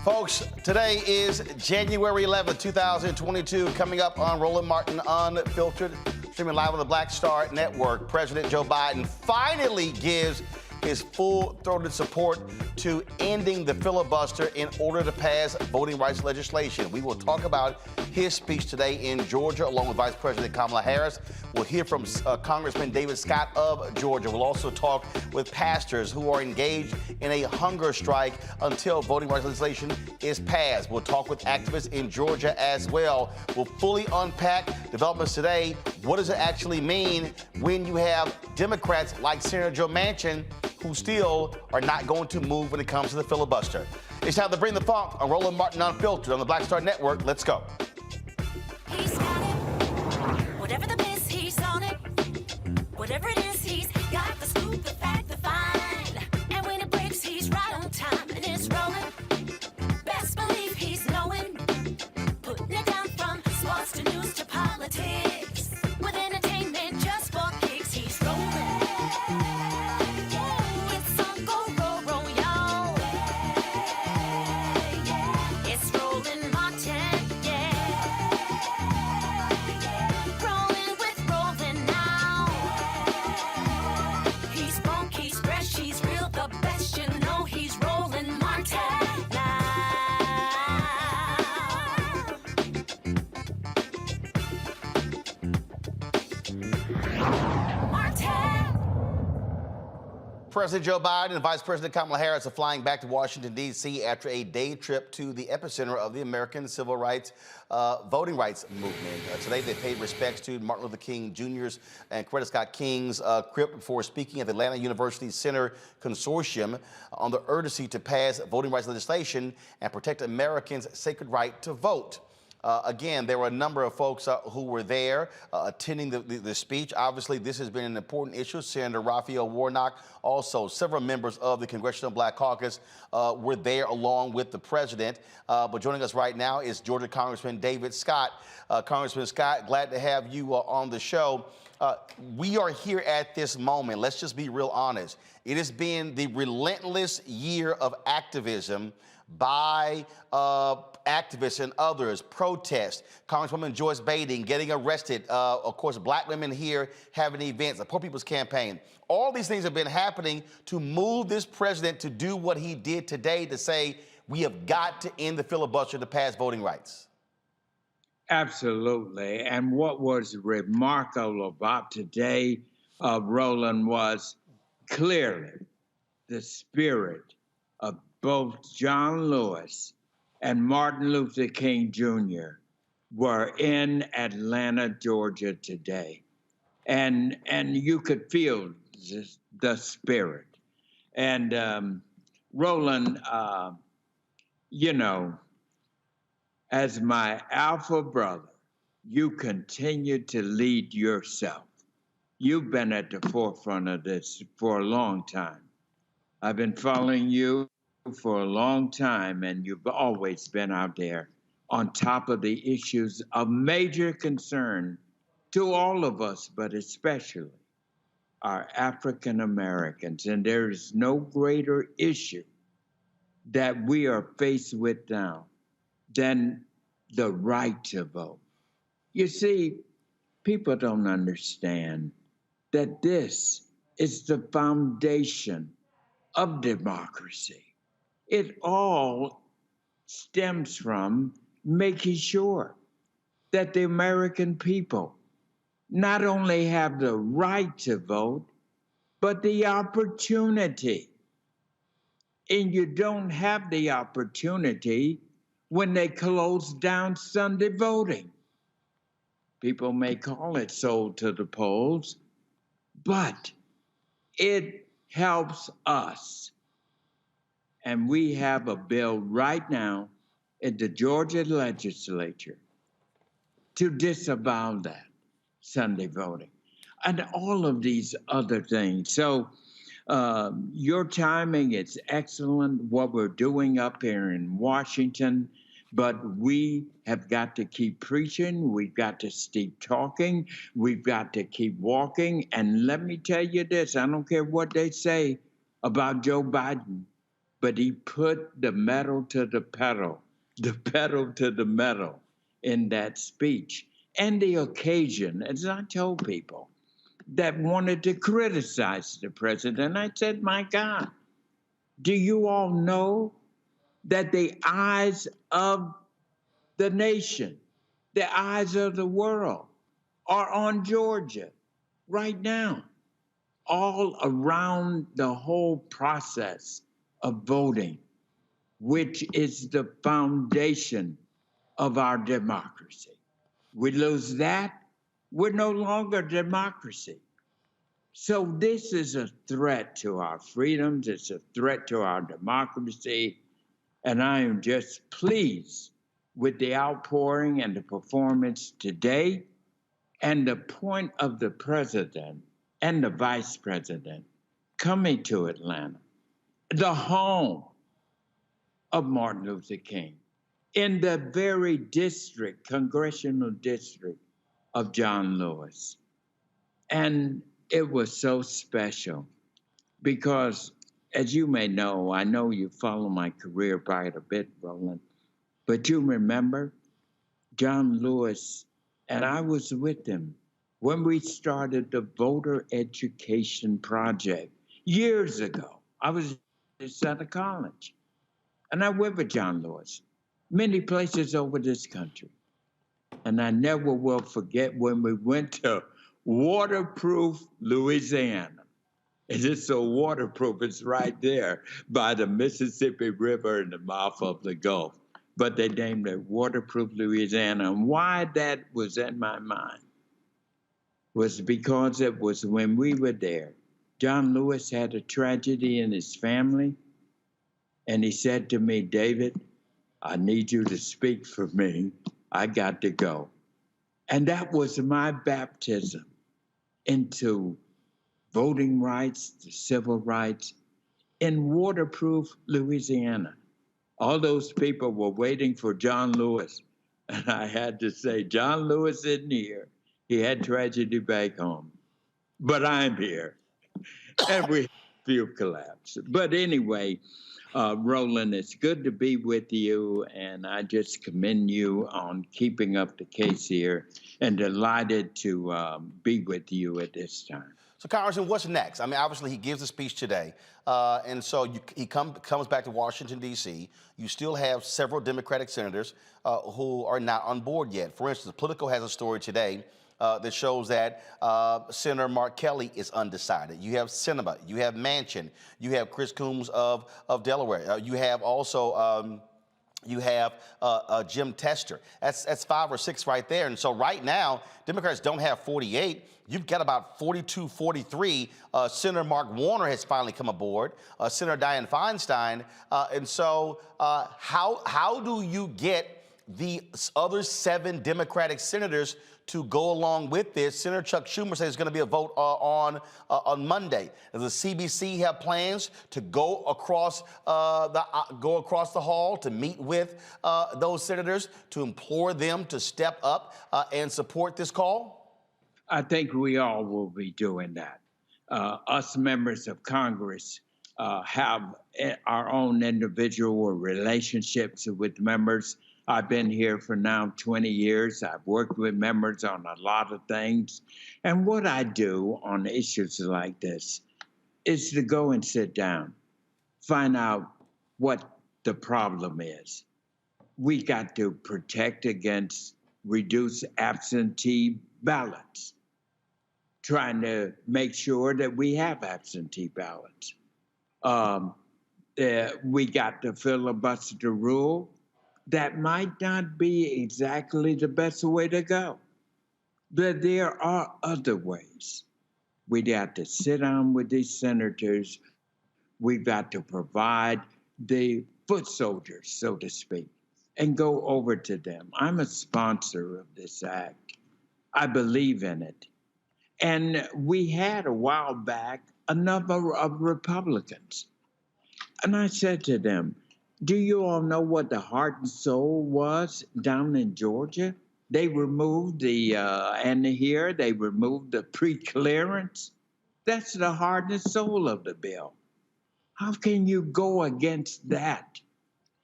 Folks, today is January 11th, 2022. Coming up on Roland Martin Unfiltered, streaming live on the Black Star Network. President Joe Biden finally gives his full-throated support to ending the filibuster in order to pass voting rights legislation. We will talk about his speech today in Georgia, along with Vice President Kamala Harris. We'll hear from Congressman David Scott of Georgia. We'll also talk with pastors who are engaged in a hunger strike until voting rights legislation is passed. We'll talk with activists in Georgia as well. We'll fully unpack developments today. What does it actually mean when you have Democrats like Senator Joe Manchin who still are not going to move when it comes to the filibuster? It's time to bring the funk on Roland Martin Unfiltered on the Black Star Network. Let's go. He's got it. Whatever the miss, he's on it. Whatever it is, he's got the scoop, the fact, the find. And when it breaks, he's right on time and it's rolling. Best believe he's knowing. Putting it down from sports to news to politics. With entertainment just for kicks, he's rolling. It's on go, roll, y'all. It's Roland Martin, yeah. Rolling with Roland now. He's funk, he's fresh, he's real, the best, you know he's Roland Martin now. Martin. President Joe Biden and Vice President Kamala Harris are flying back to Washington, D.C. after a day trip to the epicenter of the American civil rights voting rights movement. Today, they paid respects to Martin Luther King Jr.'s and Coretta Scott King's crypt before speaking at the Atlanta University Center Consortium on the urgency to pass voting rights legislation and protect Americans' sacred right to vote. Again, there were a number of folks who were there attending the speech. Obviously, this has been an important issue. Senator Raphael Warnock, also several members of the Congressional Black Caucus were there along with the president. But joining us right now is Georgia Congressman David Scott. Congressman Scott, glad to have you on the show. We are here at this moment. Let's just be real honest. It has been the relentless year of activism by activists and others, protests, Congresswoman Joyce Bading getting arrested, of course, black women here having events, the Poor People's Campaign. All these things have been happening to move this president to do what he did today, to say we have got to end the filibuster to pass voting rights. Absolutely. And what was remarkable about today, Roland, was clearly the spirit of both John Lewis and Martin Luther King Jr. were in Atlanta, Georgia today. And you could feel the spirit. And Roland, you know, as my alpha brother, you continue to lead yourself. You've been at the forefront of this for a long time. I've been following you for a long time, and you've always been out there on top of the issues of major concern to all of us, but especially our African Americans. And there is no greater issue that we are faced with now than the right to vote. You see, people don't understand that this is the foundation of democracy. It all stems from making sure that the American people not only have the right to vote, but the opportunity. And you don't have the opportunity when they close down Sunday voting. People may call it sold to the polls, but it helps us. And we have a bill right now in the Georgia legislature to disavow that Sunday voting and all of these other things. So your timing is excellent, what we're doing up here in Washington, but we have got to keep preaching. We've got to keep talking. We've got to keep walking. And let me tell you this, I don't care what they say about Joe Biden, but he put the pedal to the metal in that speech. And the occasion, as I told people, that wanted to criticize the president. I said, my God, do you all know that the eyes of the nation, the eyes of the world are on Georgia right now, all around the whole process of voting, which is the foundation of our democracy. We lose that, we're no longer democracy. So this is a threat to our freedoms, it's a threat to our democracy, and I am just pleased with the outpouring and the performance today, and the point of the president and the vice president coming to Atlanta, the home of Martin Luther King, in the very district, congressional district of John Lewis. And it was so special because, as you may know, I know you follow my career quite a bit, Roland, but you remember John Lewis, and I was with him when we started the voter education project years ago. I was at Center College, and I went with John Lewis many places over this country. And I never will forget when we went to waterproof Louisiana. And it's so waterproof, it's right there by the Mississippi River in the mouth of the Gulf. But they named it Waterproof Louisiana. And why that was in my mind was because it was when we were there. John Lewis had a tragedy in his family. And he said to me, David, I need you to speak for me. I got to go. And that was my baptism into voting rights, the civil rights in waterproof Louisiana. All those people were waiting for John Lewis. And I had to say, John Lewis isn't here. He had tragedy back home. But I'm here. And we had a few collapses. But anyway, Roland, it's good to be with you, and I just commend you on keeping up the case here, and delighted to be with you at this time. So, Congressman, what's next? I mean, obviously, he gives a speech today, and so he comes back to Washington, D.C. You still have several Democratic senators who are not on board yet. For instance, Politico has a story today that shows that Senator Mark Kelly is undecided. You have Sinema, you have Manchin, you have Chris Coons of Delaware. You have also Jim Tester. That's 5 or 6 right there. And so right now, Democrats don't have 48. You've got about 42, 43. Senator Mark Warner has finally come aboard. Senator Dianne Feinstein. And so how do you get the other 7 Democratic senators to go along with this? Senator Chuck Schumer says there's going to be a vote on Monday. Does the CBC have plans to go across the hall to meet with those senators to implore them to step up and support this call? I think we all will be doing that. Us members of Congress have our own individual relationships with members. I've been here for now 20 years. I've worked with members on a lot of things. And what I do on issues like this is to go and sit down, find out what the problem is. We got to protect against reduced absentee ballots, trying to make sure that we have absentee ballots. We got to filibuster the rule. That might not be exactly the best way to go, but there are other ways. We got to sit down with these senators. We've got to provide the foot soldiers, so to speak, and go over to them. I'm a sponsor of this act. I believe in it. And we had a while back a number of Republicans. And I said to them, do you all know what the heart and soul was down in Georgia? They removed they removed the pre-clearance. That's the heart and soul of the bill. How can you go against that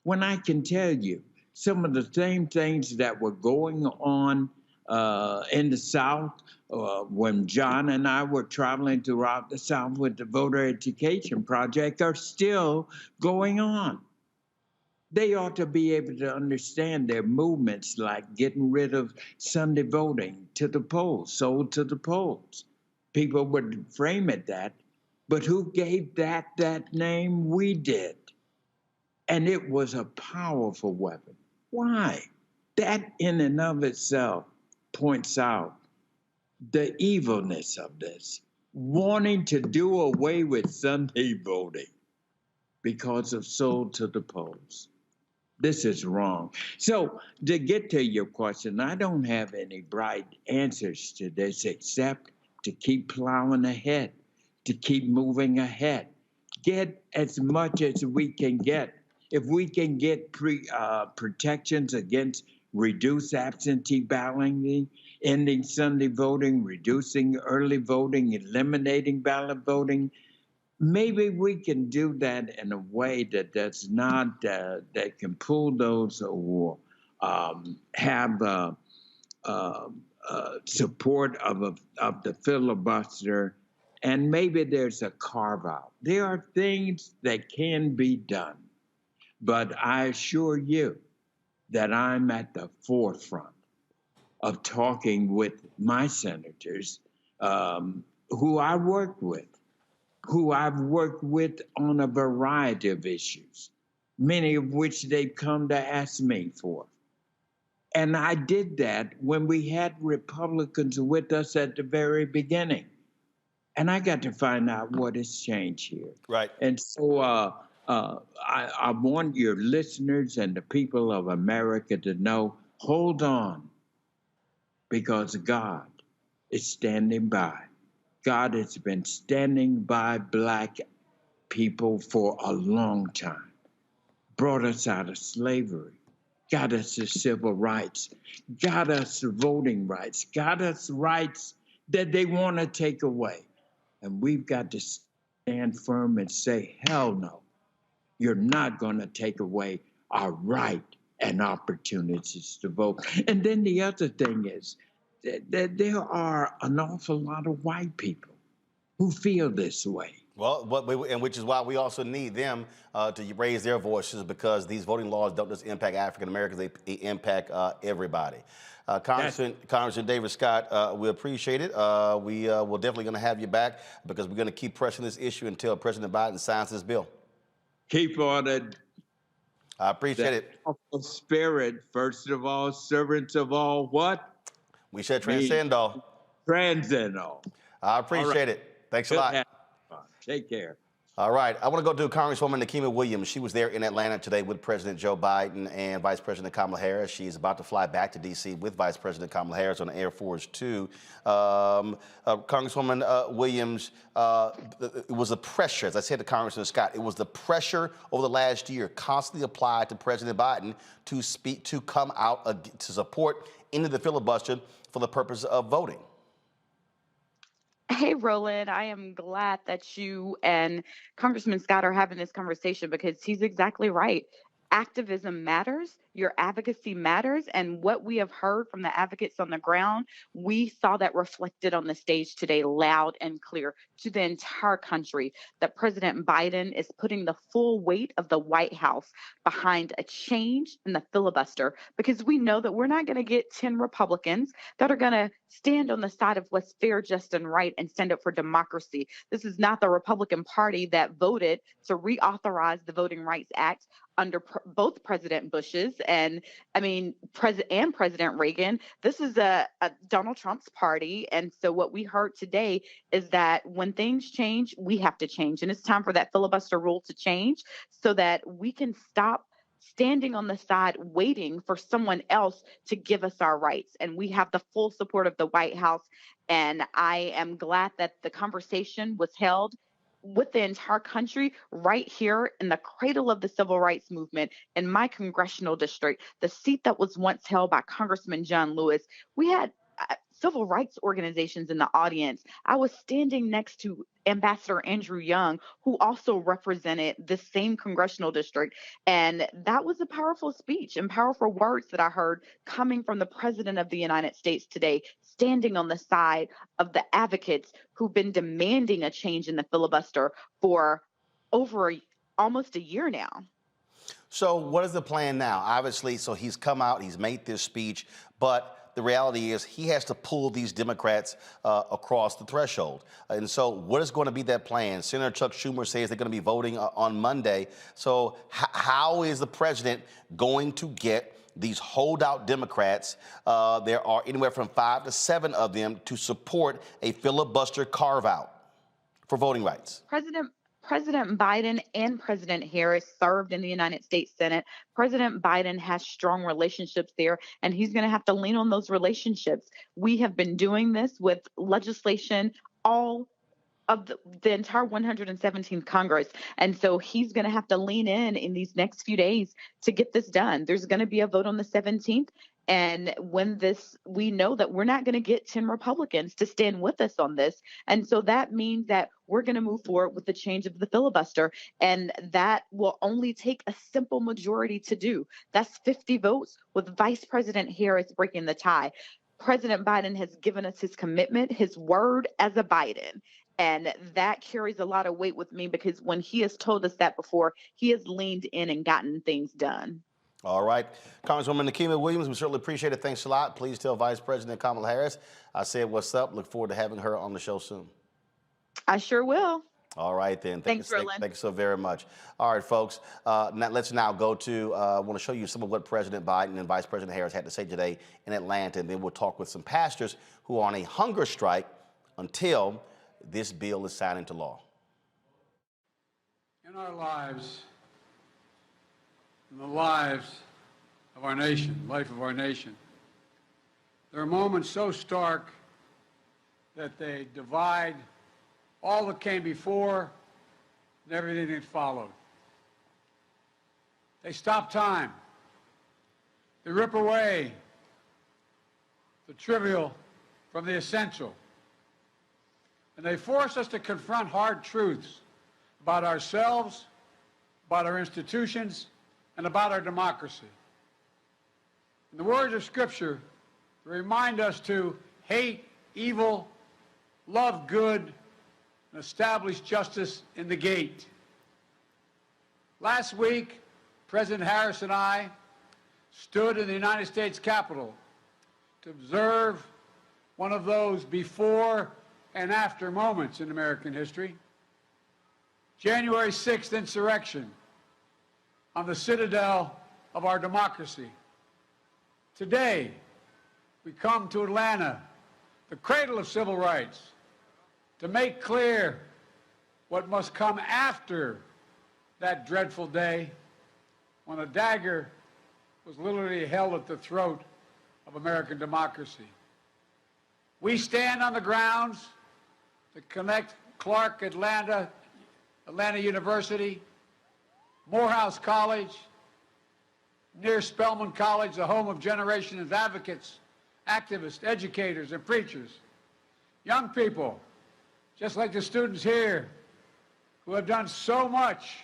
when I can tell you some of the same things that were going on in the South, when John and I were traveling throughout the South with the voter education project, are still going on. They ought to be able to understand their movements like getting rid of Sunday voting to the polls, sold to the polls. People would frame it that, but who gave that name? We did. And it was a powerful weapon. Why? That in and of itself points out the evilness of this, wanting to do away with Sunday voting because of sold to the polls. This is wrong. So to get to your question, I don't have any bright answers to this except to keep plowing ahead, to keep moving ahead. Get as much as we can get. If we can get protections against reduced absentee balloting, ending Sunday voting, reducing early voting, eliminating ballot voting, maybe we can do that in a way that does not, that can pull those or have support of the filibuster, and maybe there's a carve out. There are things that can be done, but I assure you that I'm at the forefront of talking with my senators who I work with, who I've worked with on a variety of issues, many of which they've come to ask me for. And I did that when we had Republicans with us at the very beginning. And I got to find out what has changed here. Right. And so I want your listeners and the people of America to know, hold on, because God is standing by. God has been standing by Black people for a long time, brought us out of slavery, got us to civil rights, got us to voting rights, got us rights that they want to take away. And we've got to stand firm and say, hell no, you're not going to take away our right and opportunities to vote. And then the other thing is, that there are an awful lot of white people who feel this way. Well, and which is why we also need them to raise their voices, because these voting laws don't just impact African Americans, they impact everybody. Congressman David Scott, we appreciate it. We will definitely going to have you back, because we're going to keep pressing this issue until President Biden signs this bill. Keep on it. I appreciate it. Spirit, first of all, servants of all what? We should transcend all. Transcend all. I appreciate it. Thanks a lot. Take care. All right. I want to go to Congresswoman Nikema Williams. She was there in Atlanta today with President Joe Biden and Vice President Kamala Harris. She's about to fly back to D.C. with Vice President Kamala Harris on the Air Force Two. Congresswoman Williams, it was the pressure, as I said to Congressman Scott, it was the pressure over the last year constantly applied to President Biden to come out to support into the filibuster for the purpose of voting. Hey, Roland, I am glad that you and Congressman Scott are having this conversation, because he's exactly right. Activism matters, your advocacy matters, and what we have heard from the advocates on the ground, we saw that reflected on the stage today loud and clear to the entire country, that President Biden is putting the full weight of the White House behind a change in the filibuster, because we know that we're not going to get 10 Republicans that are going to stand on the side of what's fair, just, and right and stand up for democracy. This is not the Republican Party that voted to reauthorize the Voting Rights Act under both President Bush's and President Reagan. This is a Donald Trump's party. And so what we heard today is that when things change, we have to change. And it's time for that filibuster rule to change so that we can stop standing on the side waiting for someone else to give us our rights. And we have the full support of the White House. And I am glad that the conversation was held with the entire country right here in the cradle of the civil rights movement in my congressional district, the seat that was once held by Congressman John Lewis. We had civil rights organizations in the audience. I was standing next to Ambassador Andrew Young, who also represented the same congressional district. And that was a powerful speech and powerful words that I heard coming from the President of the United States today, standing on the side of the advocates who've been demanding a change in the filibuster for over almost a year now. So what is the plan now? Obviously, so he's come out, he's made this speech, but the reality is he has to pull these Democrats across the threshold. And so what is going to be that plan? Senator Chuck Schumer says they're going to be voting on Monday. So how is the president going to get these holdout Democrats, there are anywhere from 5 to 7 of them, to support a filibuster carve-out for voting rights? President Biden and President Harris served in the United States Senate. President Biden has strong relationships there, and he's going to have to lean on those relationships. We have been doing this with legislation all of the entire 117th Congress. And so he's going to have to lean in these next few days to get this done. There's going to be a vote on the 17th. And we know that we're not going to get 10 Republicans to stand with us on this. And so that means that we're going to move forward with the change of the filibuster. And that will only take a simple majority to do. That's 50 votes, with Vice President Harris breaking the tie. President Biden has given us his commitment, his word as a Biden. And that carries a lot of weight with me, because when he has told us that before, he has leaned in and gotten things done. All right. Congresswoman Nikema Williams, we certainly appreciate it. Thanks a lot. Please tell Vice President Kamala Harris I said what's up. Look forward to having her on the show soon. I sure will. All right, then. Thanks, Roland. Thanks so very much. All right, folks. Let's now go to, I want to show you some of what President Biden and Vice President Harris had to say today in Atlanta, and then we'll talk with some pastors who are on a hunger strike until this bill is signed into law. In our lives, in the lives of our nation, life of our nation, there are moments so stark that they divide all that came before and everything that followed. They stop time. They rip away the trivial from the essential. And they force us to confront hard truths about ourselves, about our institutions, and about our democracy. In the words of Scripture, they remind us to hate evil, love good, and establish justice in the gate. Last week, President Harris and I stood in the United States Capitol to observe one of those before and after moments in American history. January 6th insurrection on the citadel of our democracy. Today, we come to Atlanta, the cradle of civil rights, to make clear what must come after that dreadful day when a dagger was literally held at the throat of American democracy. We stand on the grounds that connect Clark, Atlanta University, Morehouse College, near Spelman College, the home of generations of advocates, activists, educators, and preachers. Young people, just like the students here, who have done so much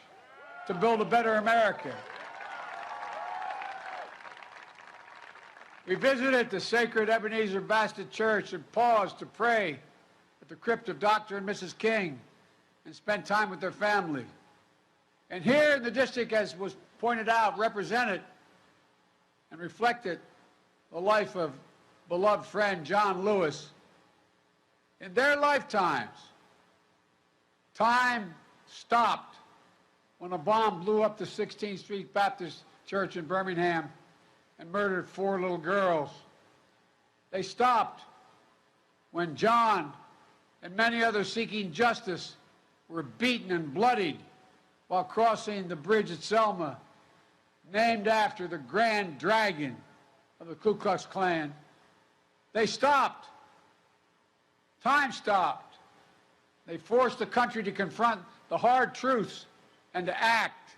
to build a better America. We visited the sacred Ebenezer Baptist Church and paused to pray at the crypt of Dr. and Mrs. King and spent time with their family. And here in the district, as was pointed out, represented and reflected the life of beloved friend John Lewis. In their lifetimes, time stopped when a bomb blew up the 16th Street Baptist Church in Birmingham and murdered 4 little girls. They stopped when John and many others seeking justice were beaten and bloodied while crossing the bridge at Selma, named after the Grand Dragon of the Ku Klux Klan. They stopped. Time stopped. They forced the country to confront the hard truths and to act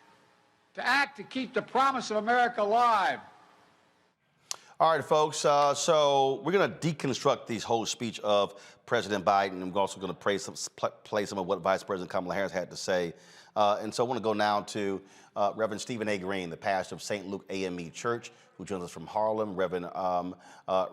to keep the promise of America alive. All right, folks. So we're going to deconstruct this whole speech of President Biden, and we're also going to play some of what Vice President Kamala Harris had to say. And so I want to go now to Reverend Stephen A. Green, the pastor of St. Luke AME Church, who joins us from Harlem. Reverend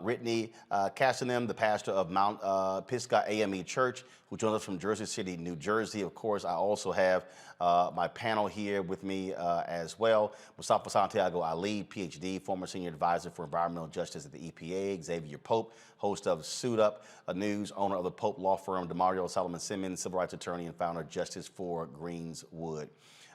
Whitney Castanem, the pastor of Mount Pisgah AME Church, who joins us from Jersey City, New Jersey. Of course, I also have my panel here with me as well. Mustafa Santiago Ali, PhD, former senior advisor for environmental justice at the EPA. Xavier Pope, host of Suit Up News, owner of the Pope law firm. Demario Solomon Simmons, civil rights attorney and founder of Justice for Greenswood.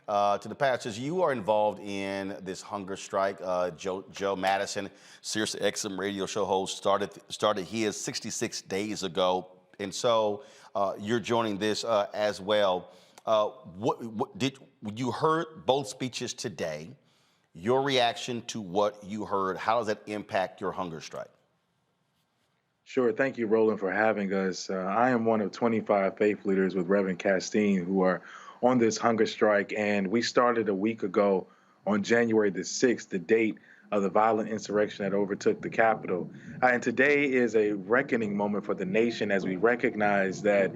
To the pastors, you are involved in this hunger strike. Joe Madison, Sirius XM radio show host, started his 66 days ago, and so you're joining this as well. You heard both speeches today? Your reaction to what you heard, how does that impact your hunger strike? Sure. Thank you, Roland, for having us. I am one of 25 faith leaders with Reverend Castine who are on this hunger strike, and we started a week ago on January the 6th, the date of the violent insurrection that overtook the Capitol. And today is a reckoning moment for the nation as we recognize that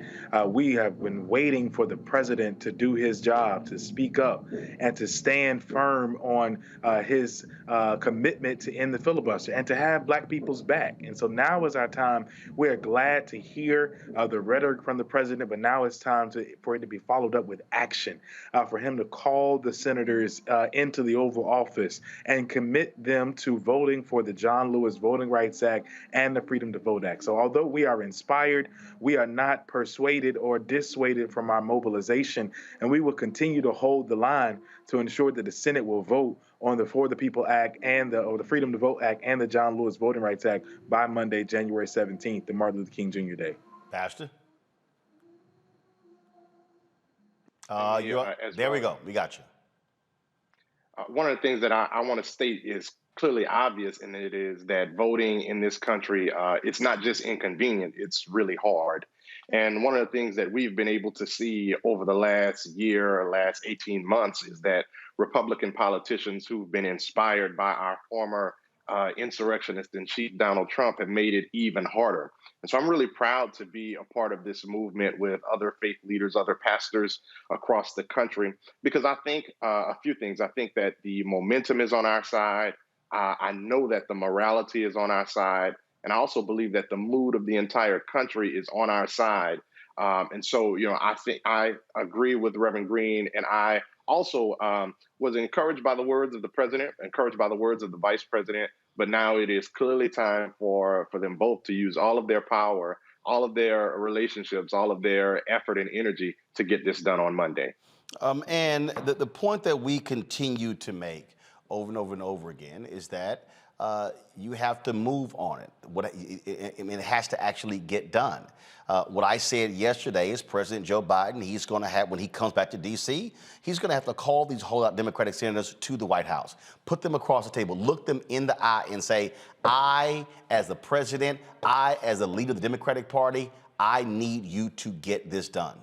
we have been waiting for the president to do his job, to speak up, and to stand firm on his commitment to end the filibuster and to have Black people's back. And so now is our time. We're glad to hear the rhetoric from the president, but now it's time for it to be followed up with action, for him to call the senators into the Oval Office and commit them to voting for the John Lewis Voting Rights Act and the Freedom to Vote Act. So although we are inspired, we are not persuaded or dissuaded from our mobilization, and we will continue to hold the line to ensure that the Senate will vote on the For the People Act and the Freedom to Vote Act and the John Lewis Voting Rights Act by Monday, January 17th, the Martin Luther King Jr. Day. Pastor? There we go. We got you. One of the things that I want to state is clearly obvious, and it is that voting in this country, it's not just inconvenient, it's really hard. And one of the things that we've been able to see over the last year or last 18 months is that Republican politicians who've been inspired by our former insurrectionist in chief Donald Trump have made it even harder. And so I'm really proud to be a part of this movement with other faith leaders, other pastors across the country, because I think a few things. I think that the momentum is on our side. I know that the morality is on our side. And I also believe that the mood of the entire country is on our side. And so, I think I agree with Reverend Green, and I also was encouraged by the words of the president, encouraged by the words of the vice president. But now it is clearly time for them both to use all of their power, all of their relationships, all of their effort and energy to get this done on Monday. And the point that we continue to make over and over and over again is that you have to move on it. It has to actually get done. What I said yesterday is President Joe Biden, he's going to have, when he comes back to D.C., he's going to have to call these holdout Democratic senators to the White House, put them across the table, look them in the eye and say, I, as the president, I, as a leader of the Democratic Party, I need you to get this done.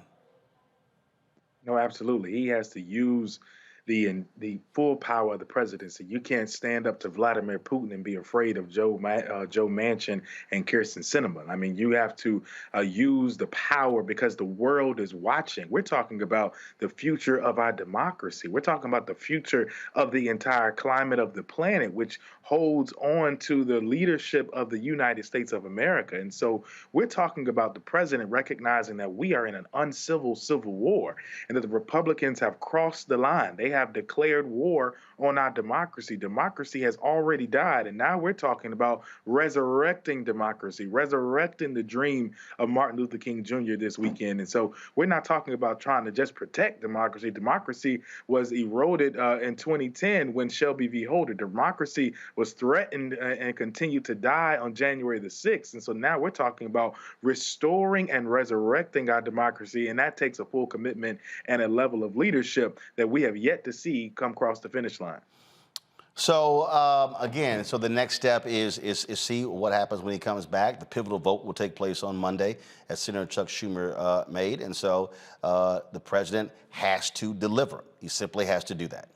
No, absolutely. He has to use the full power of the presidency. You can't stand up to Vladimir Putin and be afraid of Joe Manchin and Kyrsten Sinema. I mean, you have to use the power because the world is watching. We're talking about the future of our democracy. We're talking about the future of the entire climate of the planet, which holds on to the leadership of the United States of America. And so we're talking about the president recognizing that we are in an uncivil civil war and that the Republicans have crossed the line. They have declared war on our democracy. Democracy has already died, and now we're talking about resurrecting democracy, resurrecting the dream of Martin Luther King Jr. this weekend. And so we're not talking about trying to just protect democracy. Democracy was eroded in 2010 when Shelby v. Holder. Democracy was threatened and continued to die on January the 6th. And so now we're talking about restoring and resurrecting our democracy, and that takes a full commitment and a level of leadership that we have yet to see come across the finish line. So again, so the next step is see what happens when he comes back. The pivotal vote will take place on Monday, as Senator Chuck Schumer made, and so the president has to deliver. He simply has to do that.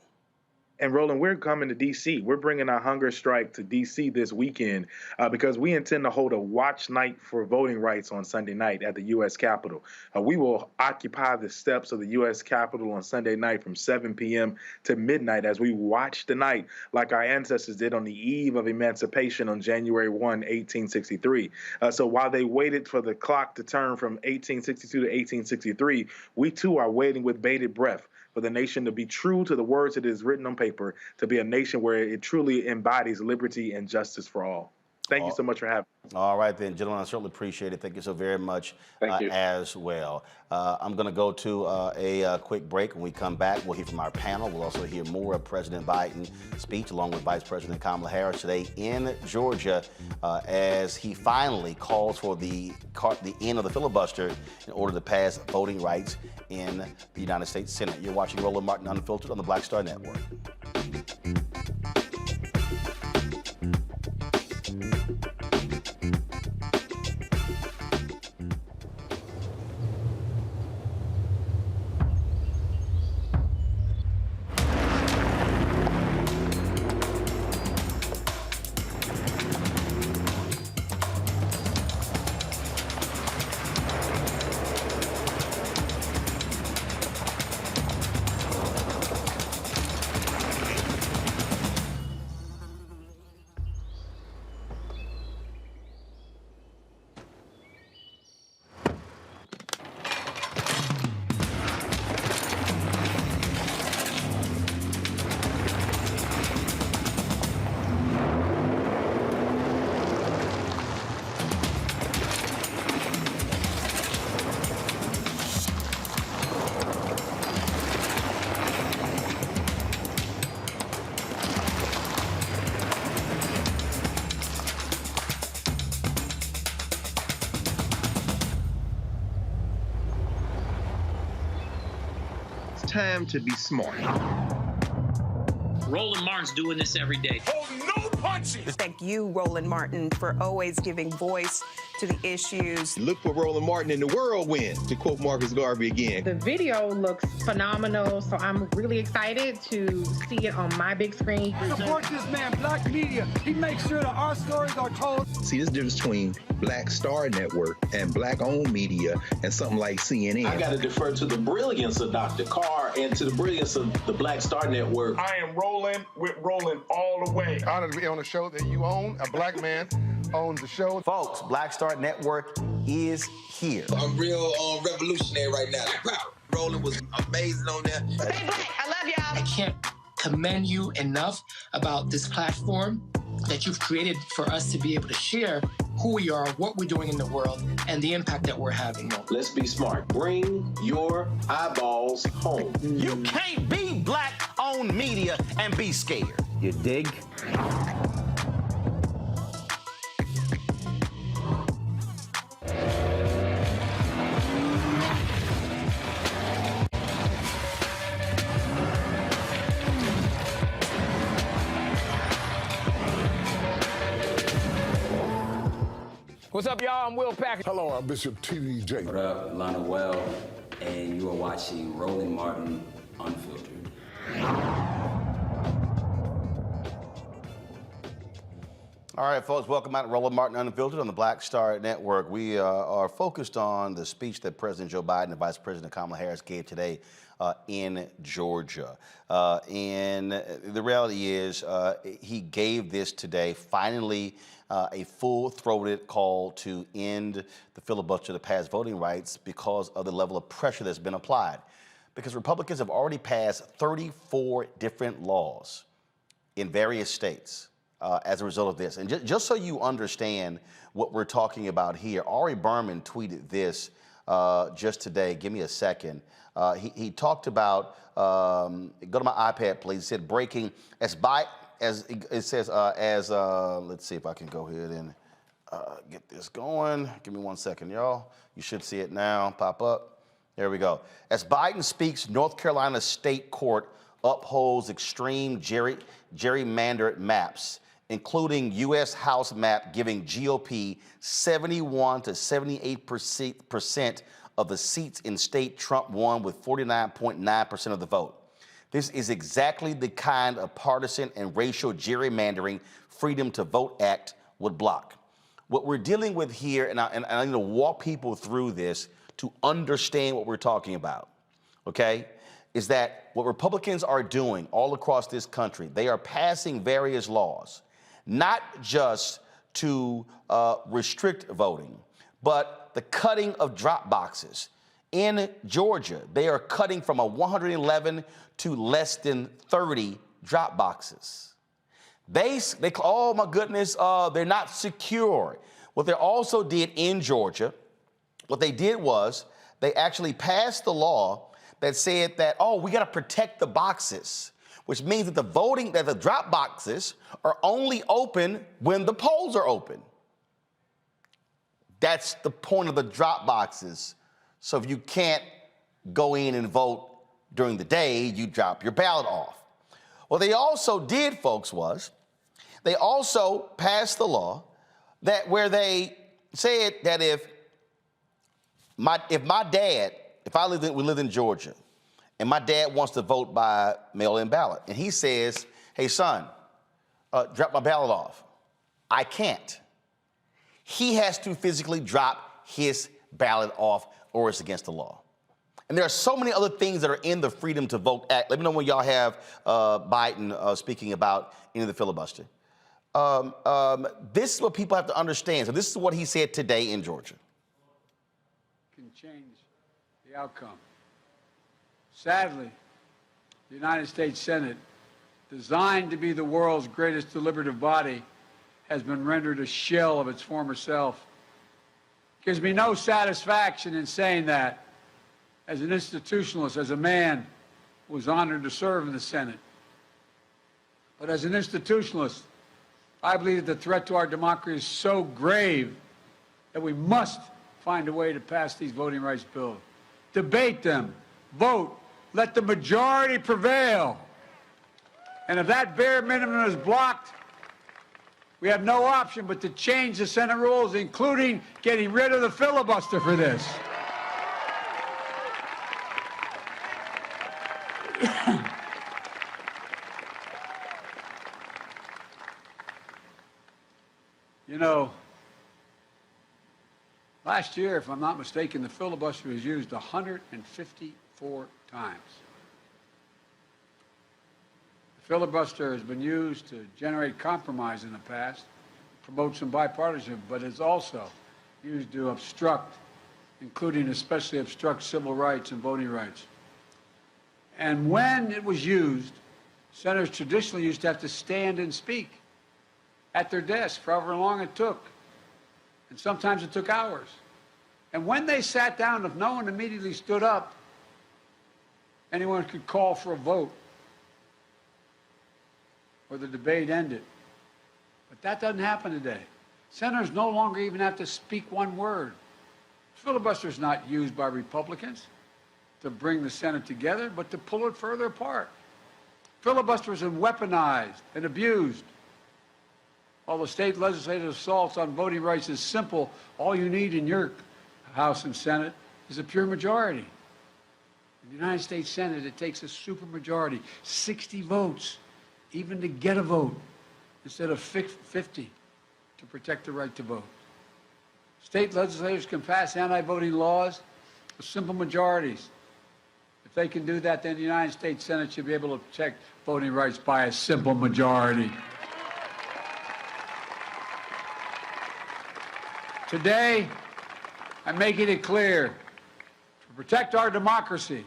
And Roland, we're coming to D.C. We're bringing our hunger strike to D.C. this weekend because we intend to hold a watch night for voting rights on Sunday night at the U.S. Capitol. We will occupy the steps of the U.S. Capitol on Sunday night from 7 p.m. to midnight as we watch the night like our ancestors did on the eve of emancipation on January 1, 1863. So while they waited for the clock to turn from 1862 to 1863, we too are waiting with bated breath for the nation to be true to the words that is written on paper, to be a nation where it truly embodies liberty and justice for all. Thank you so much for having me. All right, then, gentlemen, I certainly appreciate it. Thank you so very much as well. I'm going to go to a quick break. When we come back, we'll hear from our panel. We'll also hear more of President Biden's speech along with Vice President Kamala Harris today in Georgia as he finally calls for the end of the filibuster in order to pass voting rights in the United States Senate. You're watching Roland Martin Unfiltered on the Black Star Network. Time to be smart. Roland Martin's doing this every day. Oh, no punches! Thank you, Roland Martin, for always giving voice to the issues. Look for Roland Martin in the whirlwind, to quote Marcus Garvey again. The video looks phenomenal, so I'm really excited to see it on my big screen. Support this man, Black media. He makes sure that our stories are told. See, this difference between Black Star Network and Black-owned media and something like CNN. I got to defer to the brilliance of Dr. Carr and to the brilliance of the Black Star Network. I am Roland with Roland all the way. Honored to be on a show that you own. A black man owns the show. Folks, Black Star Network is here. I'm real revolutionary right now. Roland was amazing on there. Stay black. I love y'all. I can't commend you enough about this platform that you've created for us to be able to share who we are, what we're doing in the world, and the impact that we're having. Let's be smart. Bring your eyeballs home. You can't be Black-owned media and be scared. You dig? What's up, y'all? I'm Will Packard. Hello, I'm Bishop T.D.J. What up, Lana Well, and you are watching Roland Martin Unfiltered. All right, folks, welcome out to Roland Martin Unfiltered on the Black Star Network. We are focused on the speech that President Joe Biden and Vice President Kamala Harris gave today in Georgia. And the reality is he gave this today, finally, a full-throated call to end the filibuster to pass voting rights because of the level of pressure that's been applied. Because Republicans have already passed 34 different laws in various states as a result of this. And just so you understand what we're talking about here, Ari Berman tweeted this just today. Give me a second. He talked about, go to my iPad, please. He said, breaking, let's see if I can go ahead and get this going. Give me 1 second, y'all. You should see it now pop up. There we go. As Biden speaks, North Carolina State Court upholds extreme gerrymandered maps, including U.S. House map giving GOP 71 to 78% of the seats in state Trump won with 49.9% of the vote. This is exactly the kind of partisan and racial gerrymandering Freedom to Vote Act would block. What we're dealing with here, and I need to walk people through this to understand what we're talking about, okay, is that what Republicans are doing all across this country, they are passing various laws, not just to restrict voting, but the cutting of drop boxes. In Georgia, they are cutting from 111 to less than 30 drop boxes. They oh my goodness, they're not secure. What they also did in Georgia, what they did was they actually passed the law that said that, oh, we got to protect the boxes, which means that the drop boxes are only open when the polls are open. That's the point of the drop boxes. So if you can't go in and vote during the day, you drop your ballot off. What they also did, folks, was they also passed the law that where they said that if we live in Georgia, and my dad wants to vote by mail-in ballot, and he says, hey, son, drop my ballot off. I can't. He has to physically drop his ballot off or it's against the law. And there are so many other things that are in the Freedom to Vote Act. Let me know when y'all have Biden speaking about any of the filibuster. This is what people have to understand. So this is what he said today in Georgia. Can change the outcome. Sadly, the United States Senate, designed to be the world's greatest deliberative body, has been rendered a shell of its former self. Gives me no satisfaction in saying that as an institutionalist, as a man who was honored to serve in the Senate. But as an institutionalist, I believe that the threat to our democracy is so grave that we must find a way to pass these voting rights bills. Debate them, vote, let the majority prevail. And if that bare minimum is blocked, we have no option but to change the Senate rules, including getting rid of the filibuster for this. You know, last year, if I'm not mistaken, the filibuster was used 154 times. The filibuster has been used to generate compromise in the past, promote some bipartisanship, but it's also used to obstruct, including especially obstruct civil rights and voting rights. And when it was used, senators traditionally used to have to stand and speak at their desk for however long it took. And sometimes it took hours. And when they sat down, if no one immediately stood up, anyone could call for a vote or the debate ended. But that doesn't happen today. Senators no longer even have to speak one word. Filibuster is not used by Republicans to bring the Senate together, but to pull it further apart. Filibuster is weaponized and abused. While the state legislative assaults on voting rights is simple, all you need in your House and Senate is a pure majority. In the United States Senate, it takes a supermajority, 60 votes, even to get a vote, instead of 50 to protect the right to vote. State legislators can pass anti-voting laws with simple majorities. If they can do that, then the United States Senate should be able to protect voting rights by a simple majority. Today, I'm making it clear, to protect our democracy,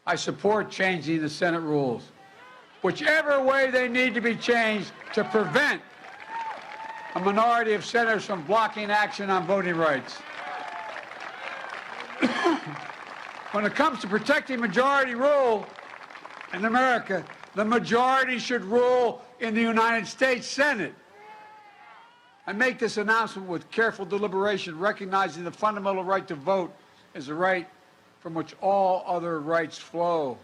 I support changing the Senate rules, whichever way they need to be changed to prevent a minority of senators from blocking action on voting rights. When it comes to protecting majority rule in America, the majority should rule in the United States Senate. I make this announcement with careful deliberation, recognizing the fundamental right to vote is a right from which all other rights flow.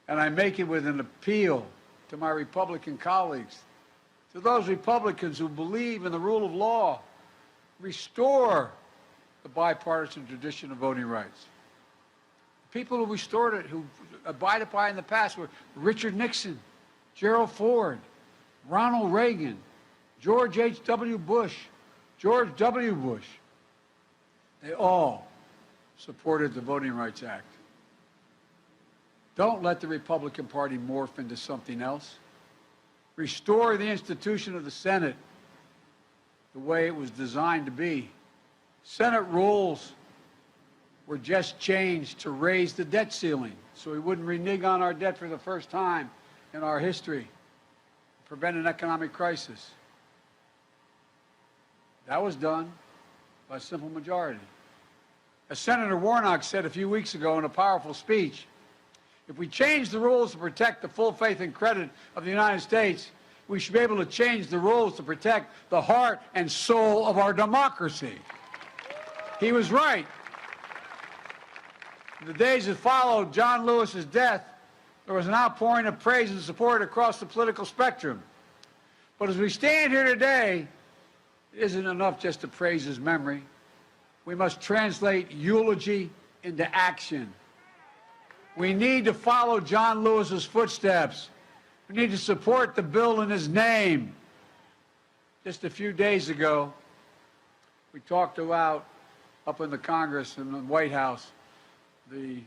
And I make it with an appeal to my Republican colleagues, to those Republicans who believe in the rule of law, restore the bipartisan tradition of voting rights. People who restored it, who abided by it in the past, were Richard Nixon, Gerald Ford, Ronald Reagan, George H.W. Bush, George W. Bush. They all supported the Voting Rights Act. Don't let the Republican Party morph into something else. Restore the institution of the Senate the way it was designed to be. Senate rules were just changed to raise the debt ceiling so we wouldn't renege on our debt for the first time in our history, prevent an economic crisis. That was done by a simple majority. As Senator Warnock said a few weeks ago in a powerful speech, if we change the rules to protect the full faith and credit of the United States, we should be able to change the rules to protect the heart and soul of our democracy. He was right. In the days that followed John Lewis's death, there was an outpouring of praise and support across the political spectrum. But as we stand here today, it isn't enough just to praise his memory. We must translate eulogy into action. We need to follow John Lewis's footsteps. We need to support the bill in his name. Just a few days ago, we talked about, up in the Congress and the White House, the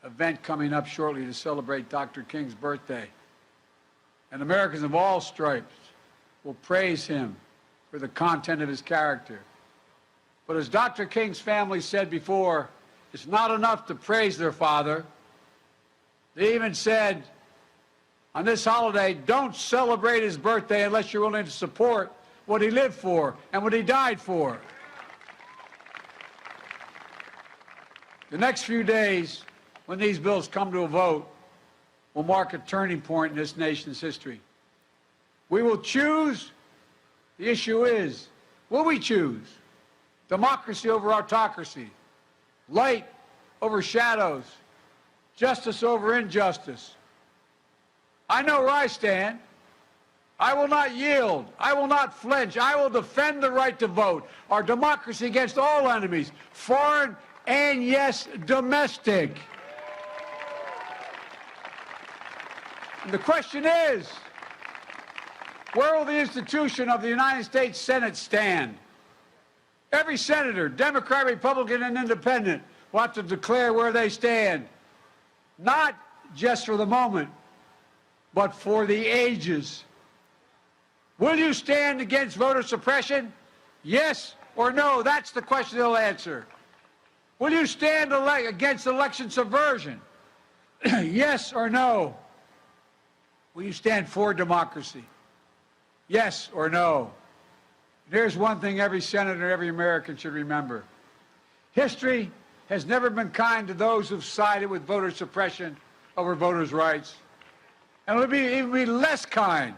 event coming up shortly to celebrate Dr. King's birthday. And Americans of all stripes will praise him for the content of his character. But as Dr. King's family said before, it's not enough to praise their father. They even said, on this holiday, don't celebrate his birthday unless you're willing to support what he lived for and what he died for. The next few days, when these bills come to a vote, will mark a turning point in this nation's history. We will choose. The issue is, will we choose democracy over autocracy, light over shadows, justice over injustice? I know where I stand. I will not yield. I will not flinch. I will defend the right to vote, our democracy against all enemies, foreign and, yes, domestic. And the question is, where will the institution of the United States Senate stand? Every senator, Democrat, Republican, and Independent, will have to declare where they stand, not just for the moment, but for the ages. Will you stand against voter suppression? Yes or no? That's the question they'll answer. Will you stand against election subversion? Yes or no? Will you stand for democracy? Yes or no? There's one thing every senator, every American should remember. History has never been kind to those who've sided with voter suppression over voters' rights. And it'll even be less kind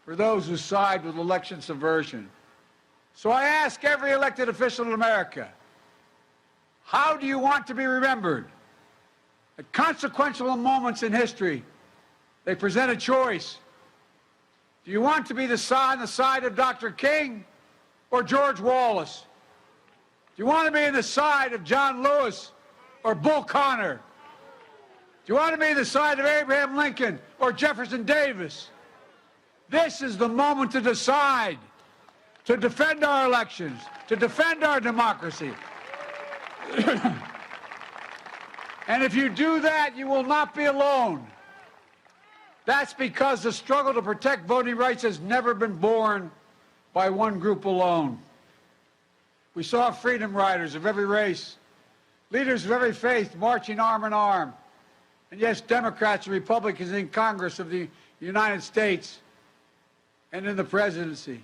for those who side with election subversion. So I ask every elected official in America, how do you want to be remembered? At consequential moments in history, they present a choice. Do you want to be on the side of Dr. King or George Wallace? Do you want to be on the side of John Lewis or Bull Connor? Do you want to be on the side of Abraham Lincoln or Jefferson Davis? This is the moment to decide, to defend our elections, to defend our democracy. And if you do that, you will not be alone. That's because the struggle to protect voting rights has never been born by one group alone. We saw freedom riders of every race, leaders of every faith marching arm in arm, and yes, Democrats and Republicans in Congress of the United States and in the presidency.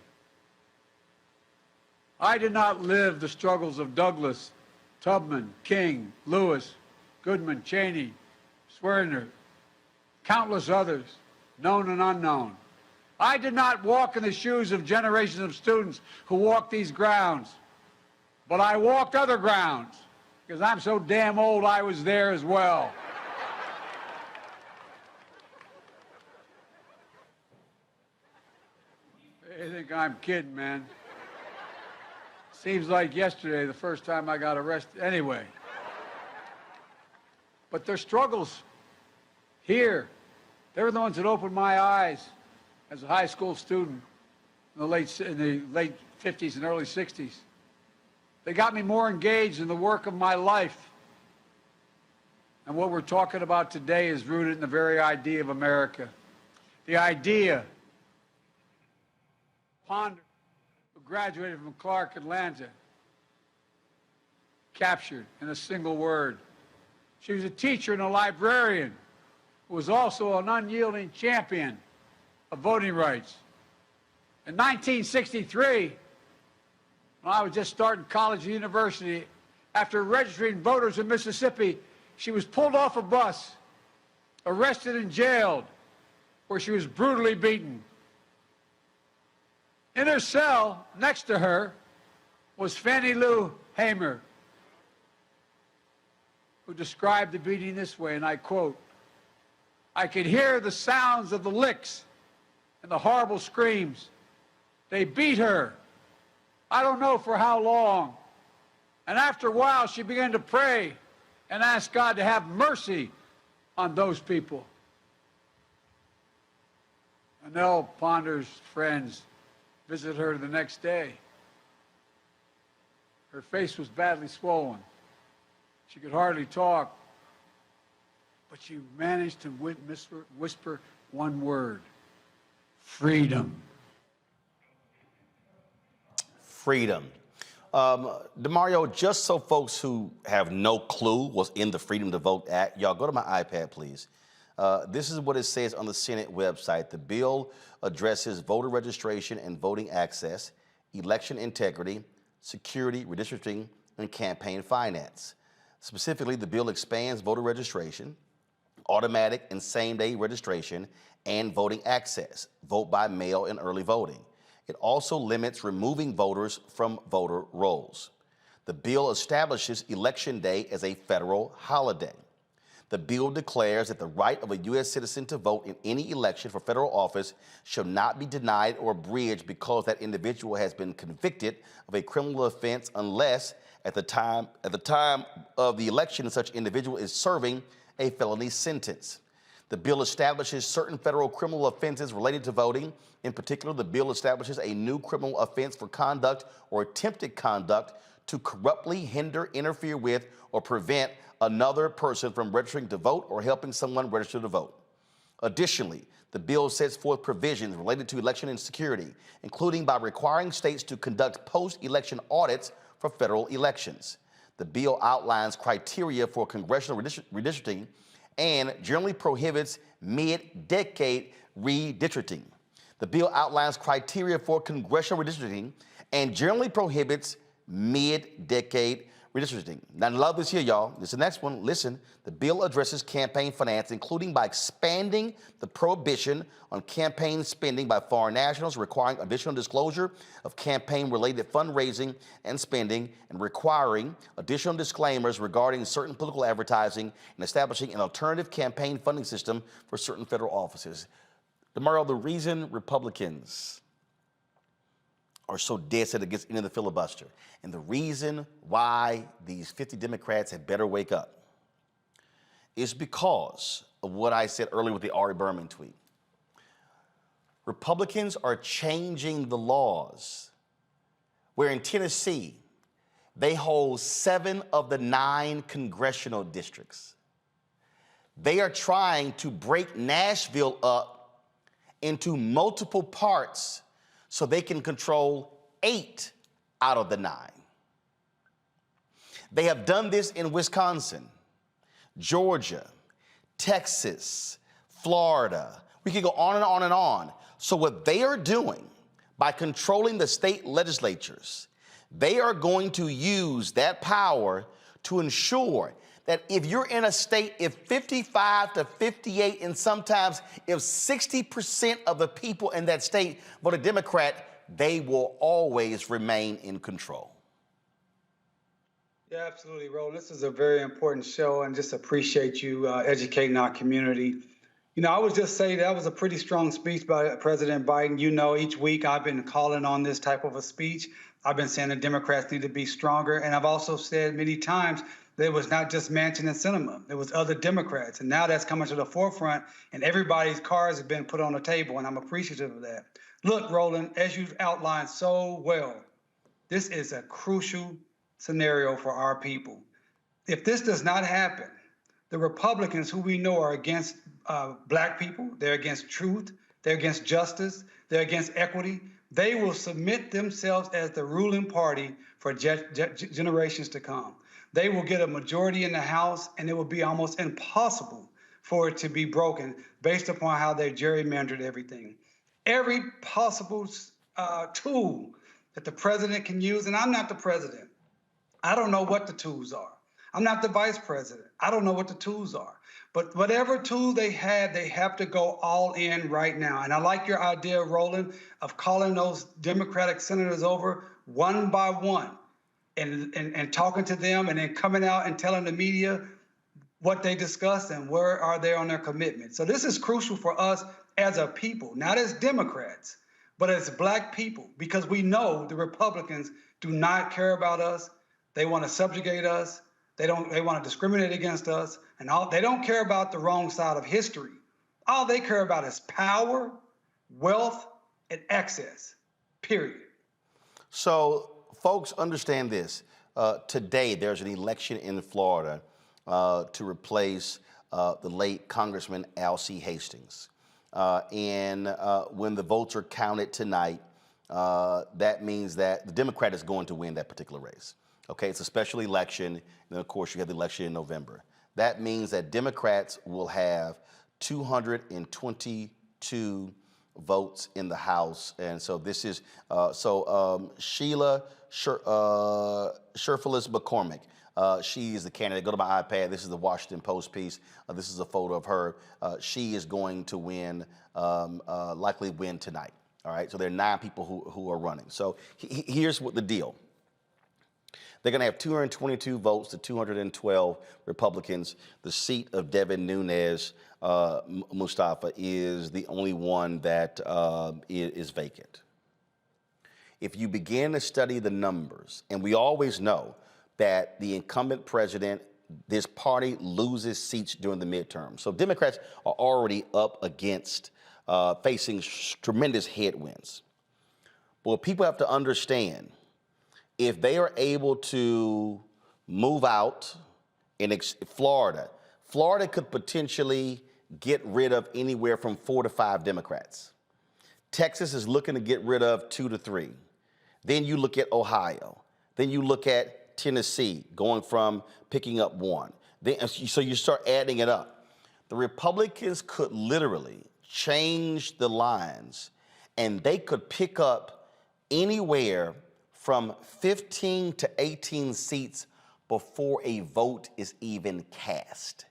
I did not live the struggles of Douglas, Tubman, King, Lewis, Goodman, Cheney, Swerner, countless others, known and unknown. I did not walk in the shoes of generations of students who walked these grounds, but I walked other grounds because I'm so damn old I was there as well. They think I'm kidding, man. Seems like yesterday, the first time I got arrested. Anyway. But their struggles here, they were the ones that opened my eyes as a high school student in the late 50s and early 60s. They got me more engaged in the work of my life. And what we're talking about today is rooted in the very idea of America. The idea, Ponder, who graduated from Clark, Atlanta, captured in a single word. She was a teacher and a librarian who was also an unyielding champion of voting rights. In 1963, when I was just starting college and university, after registering voters in Mississippi, she was pulled off a bus, arrested and jailed, where she was brutally beaten. In her cell, next to her, was Fannie Lou Hamer, who described the beating this way, and I quote, "I could hear the sounds of the licks and the horrible screams. They beat her. I don't know for how long. And after a while, she began to pray and ask God to have mercy on those people." And Nell Ponder's friends visited her the next day. Her face was badly swollen. She could hardly talk, but she managed to whisper one word: freedom. Freedom. DeMario, just so folks who have no clue what's in the Freedom to Vote Act, y'all go to my iPad, please. This is what it says on the Senate website. The bill addresses voter registration and voting access, election integrity, security, redistricting, and campaign finance. Specifically, the bill expands voter registration, automatic and same-day registration, and voting access, vote by mail and early voting. It also limits removing voters from voter rolls. The bill establishes Election Day as a federal holiday. The bill declares that the right of a U.S. citizen to vote in any election for federal office shall not be denied or abridged because that individual has been convicted of a criminal offense unless at the time of the election such individual is serving a felony sentence. The bill establishes certain federal criminal offenses related to voting. In particular, the bill establishes a new criminal offense for conduct or attempted conduct to corruptly hinder, interfere with, or prevent another person from registering to vote or helping someone register to vote. Additionally, the bill sets forth provisions related to election and security, including by requiring states to conduct post-election audits for federal elections. The bill outlines criteria for congressional redistricting and generally prohibits mid-decade redistricting. The bill outlines criteria for congressional redistricting and generally prohibits mid-decade redistricting. Now, I love this here, y'all. This is the next one. Listen, the bill addresses campaign finance, including by expanding the prohibition on campaign spending by foreign nationals, requiring additional disclosure of campaign-related fundraising and spending, and requiring additional disclaimers regarding certain political advertising, and establishing an alternative campaign funding system for certain federal offices. DeMario, the reason Republicans are so dead set against ending the filibuster, and the reason why these 50 Democrats had better wake up, is because of what I said earlier with the Ari Berman tweet. Republicans are changing the laws, where in Tennessee, they hold 7 of the 9 congressional districts. They are trying to break Nashville up into multiple parts so they can control 8 out of the 9. They have done this in Wisconsin, Georgia, Texas, Florida. We could go on and on and on. So what they are doing by controlling the state legislatures, they are going to use that power to ensure that if you're in a state, if 55 to 58, and sometimes if 60% of the people in that state vote a Democrat, they will always remain in control. Yeah, absolutely, Roland. This is a very important show, and just appreciate you educating our community. You know, I would just say that was a pretty strong speech by President Biden. You know, each week I've been calling on this type of a speech. I've been saying the Democrats need to be stronger, and I've also said many times there was not just Manchin and Sinema. There was other Democrats. And now that's coming to the forefront, and everybody's cards have been put on the table, and I'm appreciative of that. Look, Roland, as you've outlined so well, this is a crucial scenario for our people. If this does not happen, the Republicans, who we know are against Black people, they're against truth, they're against justice, they're against equity, they will submit themselves as the ruling party for generations to come. They will get a majority in the House, and it will be almost impossible for it to be broken based upon how they gerrymandered everything. Every possible tool that the president can use, and I'm not the president. I don't know what the tools are. I'm not the vice president. I don't know what the tools are. But whatever tool they have to go all in right now. And I like your idea, Roland, of calling those Democratic senators over one by one and talking to them, and then coming out and telling the media what they discussed and where are they on their commitment. So this is crucial for us as a people, not as Democrats, but as Black people, because we know the Republicans do not care about us. They want to subjugate us. They want to discriminate against us, and they don't care about the wrong side of history. All they care about is power, wealth, and access, period. So folks, understand this. Today, there's an election in Florida to replace the late Congressman Al C. Hastings. And when the votes are counted tonight, that means that the Democrat is going to win that particular race. Okay, it's a special election, and then of course you have the election in November. That means that Democrats will have 222 votes in the House, and so this is Sheila Sherfilis McCormick. She is the candidate. Go to my iPad. This is the Washington Post piece. This is a photo of her. She is going to win, likely win tonight. All right. So there are 9 people who are running. So here's what the deal. They're going to have 222 votes to 212 Republicans. The seat of Devin Nunes Mustafa is the only one that is vacant. If you begin to study the numbers, and we always know that the incumbent president, this party loses seats during the midterm. So Democrats are already up against facing tremendous headwinds. But what people have to understand, if they are able to move out in Florida could potentially get rid of anywhere from 4 to 5 Democrats. Texas is looking to get rid of 2 to 3. Then you look at Ohio. Then you look at Tennessee, going from picking up 1. So you start adding it up. The Republicans could literally change the lines, and they could pick up anywhere from 15 to 18 seats before a vote is even cast.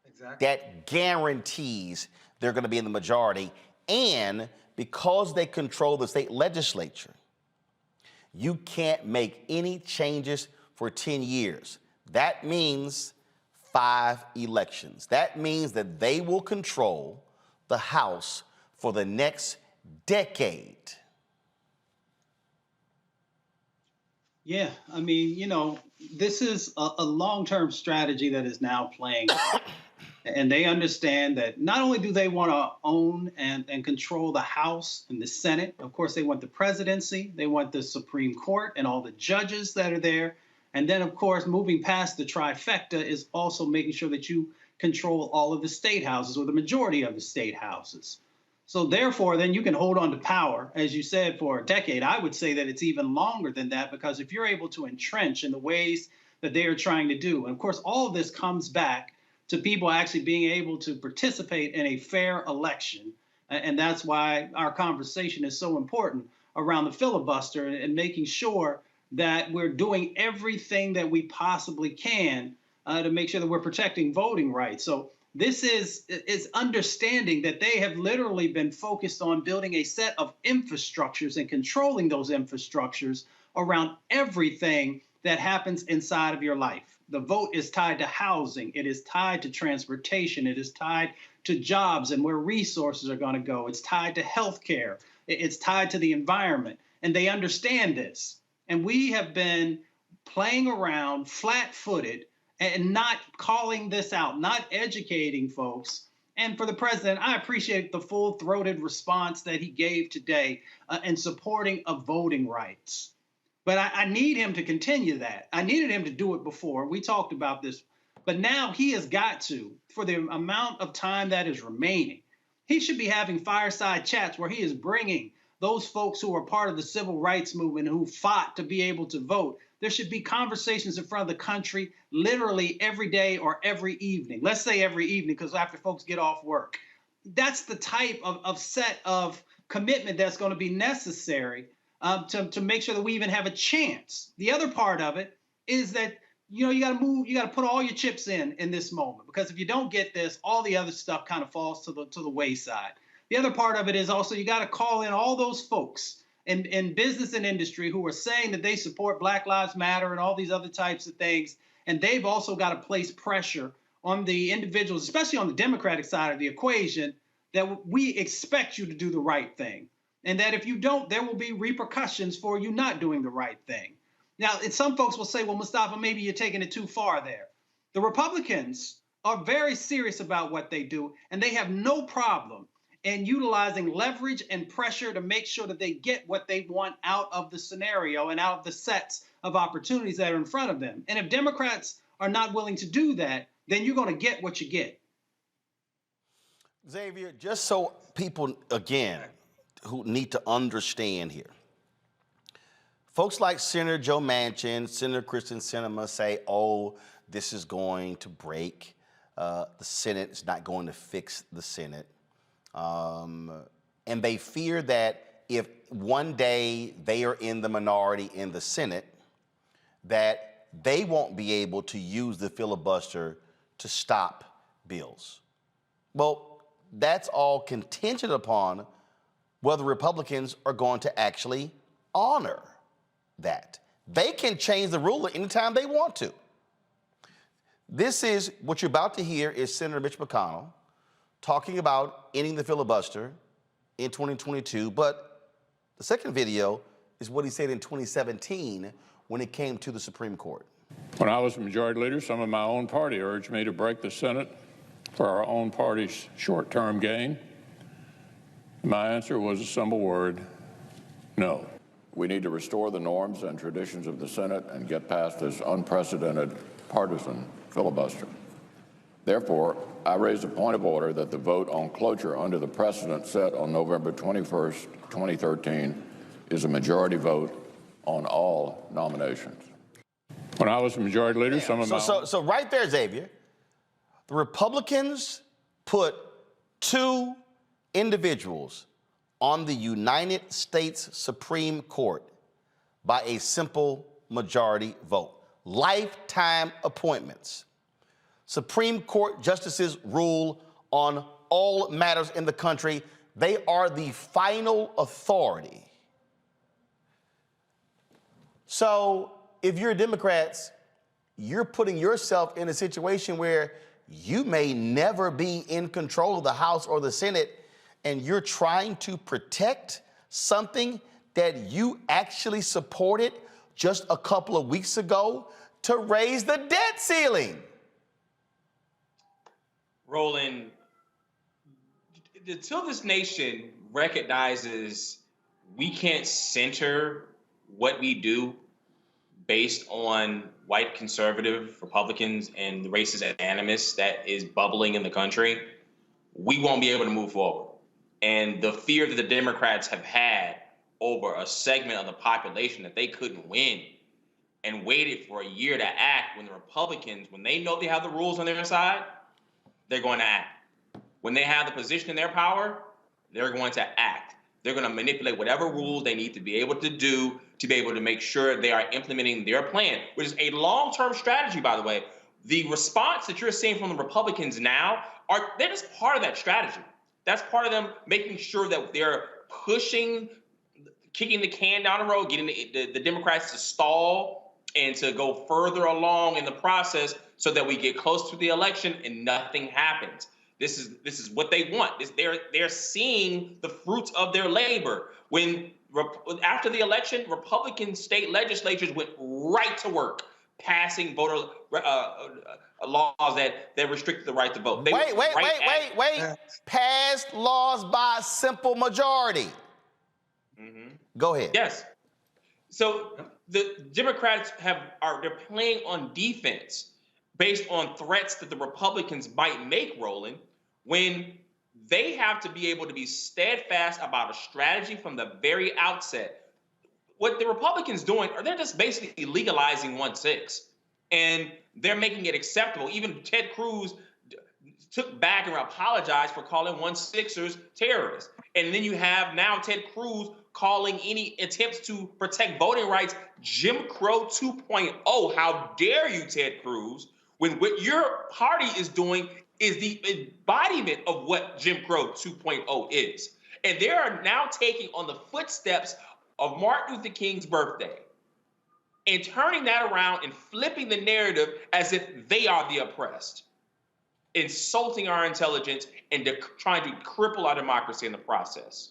Exactly. That guarantees they're going to be in the majority. And because they control the state legislature, you can't make any changes for 10 years. That means 5 elections. That means that they will control the House for the next decade. Yeah, I mean, you know, this is a long-term strategy that is now playing. And they understand that not only do they want to own and control the House and the Senate, of course, they want the presidency, they want the Supreme Court and all the judges that are there. And then, of course, moving past the trifecta is also making sure that you control all of the state houses, or the majority of the state houses. So therefore, then you can hold on to power, as you said, for a decade. I would say that it's even longer than that, because if you're able to entrench in the ways that they are trying to do, and of course, all of this comes back to people actually being able to participate in a fair election. And that's why our conversation is so important around the filibuster and making sure that we're doing everything that we possibly can to make sure that we're protecting voting rights. So this is understanding that they have literally been focused on building a set of infrastructures and controlling those infrastructures around everything that happens inside of your life. The vote is tied to housing. It is tied to transportation. It is tied to jobs and where resources are going to go. It's tied to healthcare. It's tied to the environment. And they understand this. And we have been playing around flat-footed and not calling this out, not educating folks. And for the president, I appreciate the full-throated response that he gave today in supporting of voting rights. But I need him to continue that. I needed him to do it before. We talked about this. But now he has got to, for the amount of time that is remaining, he should be having fireside chats where he is bringing those folks who are part of the civil rights movement who fought to be able to vote. There should be conversations in front of the country literally every day or every evening. Let's say every evening, because after folks get off work. That's the type of set of commitment that's going to be necessary to make sure that we even have a chance. The other part of it is that, you got to put all your chips in this moment, because if you don't get this, all the other stuff kind of falls to the wayside. The other part of it is also you got to call in all those folks in business and industry who are saying that they support Black Lives Matter and all these other types of things. And they've also got to place pressure on the individuals, especially on the Democratic side of the equation, that we expect you to do the right thing. And that if you don't, there will be repercussions for you not doing the right thing. Now, some folks will say, well, Mustafa, maybe you're taking it too far there. The Republicans are very serious about what they do, and they have no problem in utilizing leverage and pressure to make sure that they get what they want out of the scenario and out of the sets of opportunities that are in front of them. And if Democrats are not willing to do that, then you're going to get what you get. Xavier, just so people, again, who need to understand here, folks like Senator Joe Manchin, Senator Kristen Sinema say, oh, this is going to break the Senate. It's not going to fix the Senate. And they fear that if one day they are in the minority in the Senate, that they won't be able to use the filibuster to stop bills. Well, that's all contingent upon whether Republicans are going to actually honor that. They can change the rule anytime they want to. This is what you're about to hear is Senator Mitch McConnell talking about ending the filibuster in 2022, but the second video is what he said in 2017 when it came to the Supreme Court. When I was majority leader, some of my own party urged me to break the Senate for our own party's short-term gain. My answer was a simple word: no. We need to restore the norms and traditions of the Senate and get past this unprecedented partisan filibuster. Therefore, I raise a point of order that the vote on cloture under the precedent set on November 21st, 2013 is a majority vote on all nominations. When I was a majority leader, some of my... So right there, Xavier, the Republicans put two individuals on the United States Supreme Court by a simple majority vote. Lifetime appointments. Supreme Court justices rule on all matters in the country. They are the final authority. So if you're Democrats, you're putting yourself in a situation where you may never be in control of the House or the Senate, and you're trying to protect something that you actually supported just a couple of weeks ago to raise the debt ceiling. Roland, until this nation recognizes we can't center what we do based on white conservative Republicans and the racist animus that is bubbling in the country, we won't be able to move forward. And the fear that the Democrats have had over a segment of the population that they couldn't win and waited for a year to act, when the Republicans, when they know they have the rules on their side, they're going to act. When they have the position in their power, they're going to act. They're going to manipulate whatever rules they need to be able to do to be able to make sure they are implementing their plan, which is a long-term strategy, by the way. The response that you're seeing from the Republicans now, they're just part of that strategy. That's part of them making sure that they're pushing, kicking the can down the road, getting the Democrats to stall and to go further along in the process so that we get close to the election and nothing happens. This is what they want. They're seeing the fruits of their labor. When after the election, Republican state legislatures went right to work passing voter laws that restrict the right to vote. Wait. Passed laws by simple majority. Go ahead. Yes. So the Democrats they're playing on defense based on threats that the Republicans might make, Roland, when they have to be able to be steadfast about a strategy from the very outset. What the Republicans doing, they're just basically legalizing 1-6, and they're making it acceptable. Even Ted Cruz took back and apologized for calling 1-6ers terrorists. And then you have now Ted Cruz calling any attempts to protect voting rights Jim Crow 2.0. How dare you, Ted Cruz, when what your party is doing is the embodiment of what Jim Crow 2.0 is. And they are now taking on the footsteps of Martin Luther King's birthday and turning that around and flipping the narrative as if they are the oppressed, insulting our intelligence and trying to cripple our democracy in the process.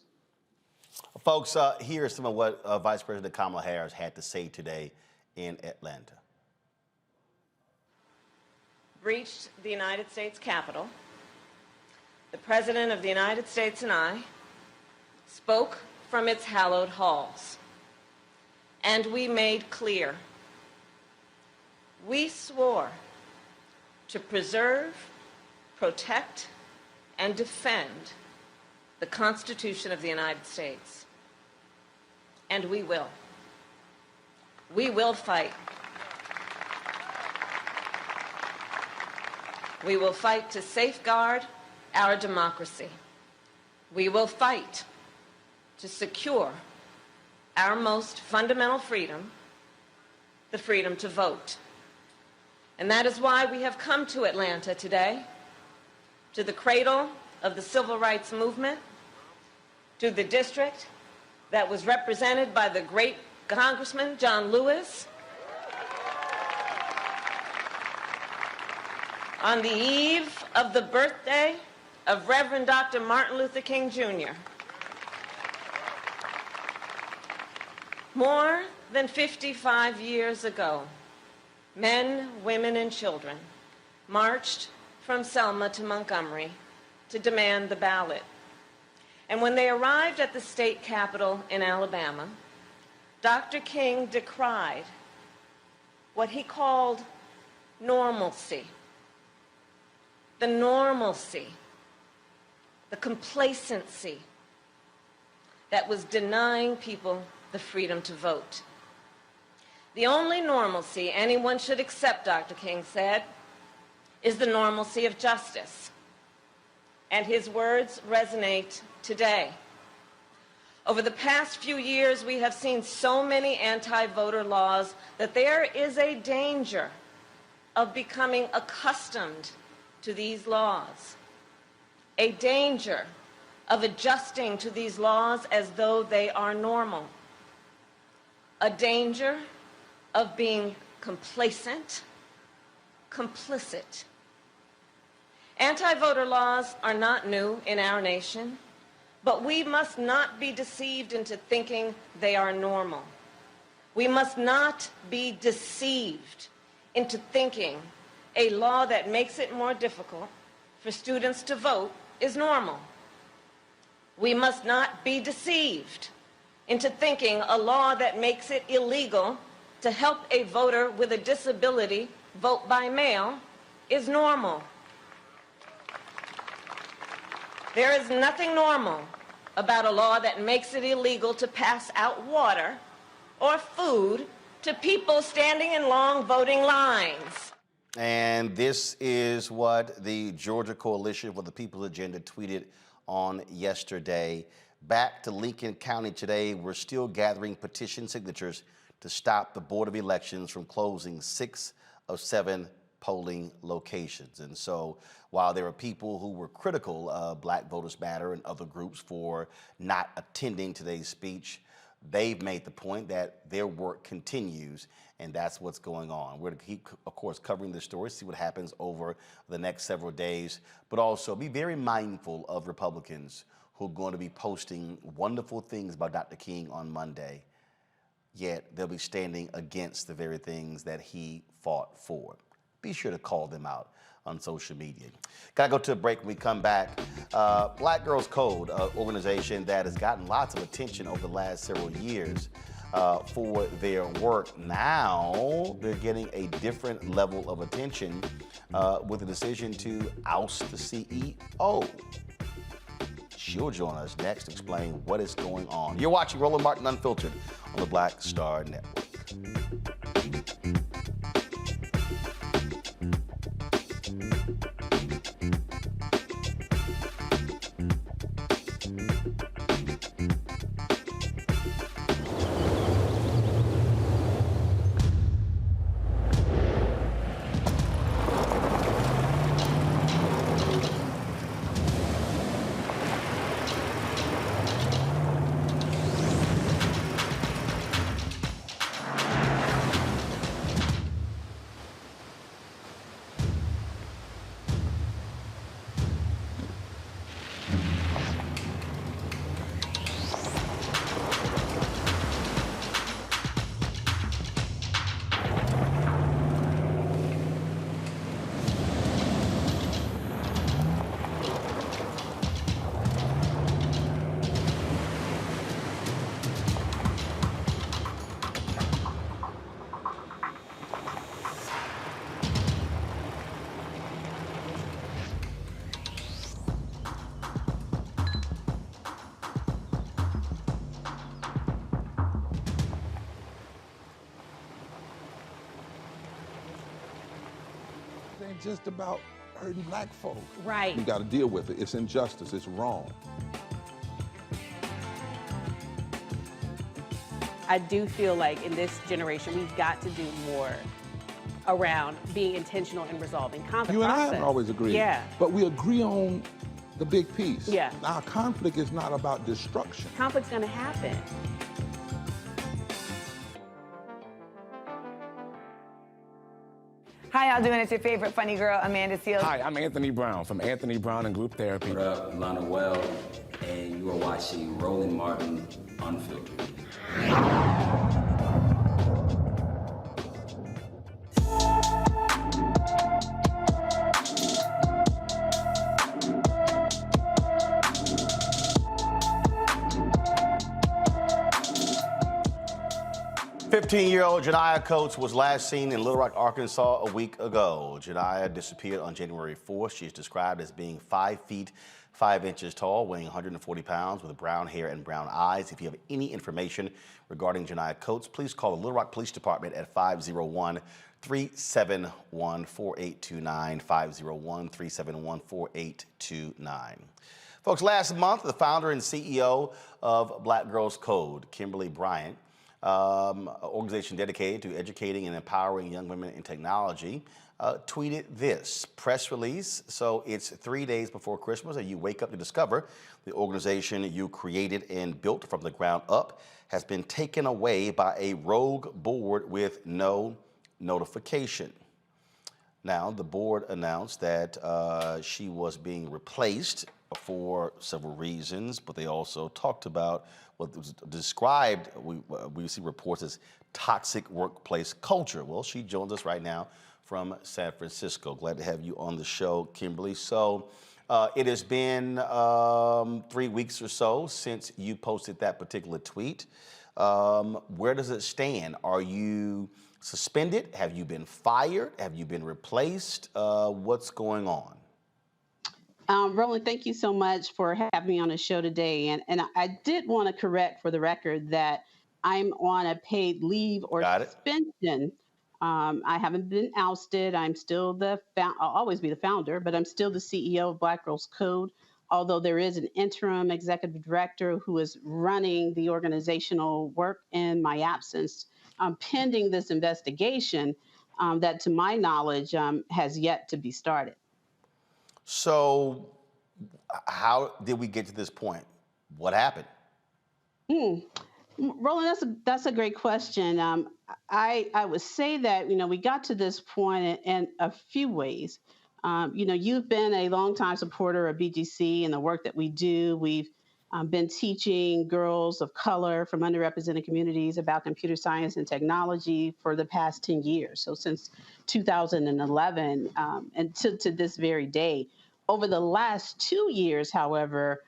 Folks, here's some of what Vice President Kamala Harris had to say today in Atlanta. Reached the United States Capitol, the President of the United States and I spoke from its hallowed halls, and we made clear, we swore to preserve, protect, and defend the Constitution of the United States. And we will. We will fight. We will fight to safeguard our democracy. We will fight to secure our most fundamental freedom, the freedom to vote. And that is why we have come to Atlanta today, to the cradle of the civil rights movement, to the district that was represented by the great Congressman John Lewis, on the eve of the birthday of Reverend Dr. Martin Luther King Jr. More than 55 years ago, men, women, and children marched from Selma to Montgomery to demand the ballot. And when they arrived at the state capitol in Alabama, Dr. King decried what he called normalcy. The normalcy, the complacency that was denying people the freedom to vote. The only normalcy anyone should accept, Dr. King said, is the normalcy of justice. And his words resonate today. Over the past few years, we have seen so many anti-voter laws that there is a danger of becoming accustomed to these laws, a danger of adjusting to these laws as though they are normal, a danger of being complacent, complicit. Anti-voter laws are not new in our nation, but we must not be deceived into thinking they are normal. We must not be deceived into thinking a law that makes it more difficult for students to vote is normal. We must not be deceived into thinking a law that makes it illegal to help a voter with a disability vote by mail is normal. There is nothing normal about a law that makes it illegal to pass out water or food to people standing in long voting lines. And this is what the Georgia Coalition for the People's Agenda tweeted on yesterday. Back to Lincoln County today, we're still gathering petition signatures to stop the Board of Elections from closing 6 of 7 polling locations. And so while there are people who were critical of Black Voters Matter and other groups for not attending today's speech, they've made the point that their work continues, and that's what's going on. We're going to keep, of course, covering this story, see what happens over the next several days, but also be very mindful of Republicans who are going to be posting wonderful things about Dr. King on Monday. yet they'll be standing against the very things that he fought for. Be sure to call them out on social media. Gotta go to a break. When we come back, Black Girls Code, an organization that has gotten lots of attention over the last several years for their work. Now they're getting a different level of attention with the decision to oust the CEO. She'll join us next to explain what is going on. You're watching Roland Martin Unfiltered on the Black Star Network. ain't just about hurting black folk. Right. We got to deal with it. It's injustice. It's wrong. I do feel like in this generation, we've got to do more around being intentional in resolving conflict. You and I haven't always agreed. Yeah. But we agree on the big piece. Yeah. Our conflict is not about destruction. Conflict's gonna happen. How y'all doing? It's your favorite funny girl, Amanda Seals. Hi, I'm Anthony Brown from Anthony Brown and Group Therapy. What up, Lana Well, and you are watching Roland Martin Unfiltered. 15-year-old Janiah Coates was last seen in Little Rock, Arkansas a week ago. Janiah disappeared on January 4th. She is described as being 5 feet 5 inches tall, weighing 140 pounds, with brown hair and brown eyes. If you have any information regarding Janiah Coates, please call the Little Rock Police Department at 501-371-4829, 501-371-4829. Folks, last month, the founder and CEO of Black Girls Code, Kimberly Bryant, an organization dedicated to educating and empowering young women in technology, tweeted this press release. So it's 3 days before Christmas, and you wake up to discover the organization you created and built from the ground up has been taken away by a rogue board with no notification. Now, the board announced that she was being replaced for several reasons, but they also talked about what was described, we see reports as toxic workplace culture. Well, she joins us right now from San Francisco. Glad to have you on the show, Kimberly. So it has been 3 weeks or so since you posted that particular tweet. Where does it stand? Are you suspended? Have you been fired? Have you been replaced? What's going on? Roland, thank you so much for having me on the show today. And I did want to correct for the record that I'm on a paid leave or suspension. I haven't been ousted. I'm still I'll always be the founder, but I'm still the CEO of Black Girls Code, although there is an interim executive director who is running the organizational work in my absence, pending this investigation that, to my knowledge, has yet to be started. So how did we get to this point? What happened? Roland, that's a great question. I would say that, we got to this point in a few ways. You've been a longtime supporter of BGC and the work that we do. We've been teaching girls of color from underrepresented communities about computer science and technology for the past 10 years. So since 2011 and to this very day. Over the last 2 years, however,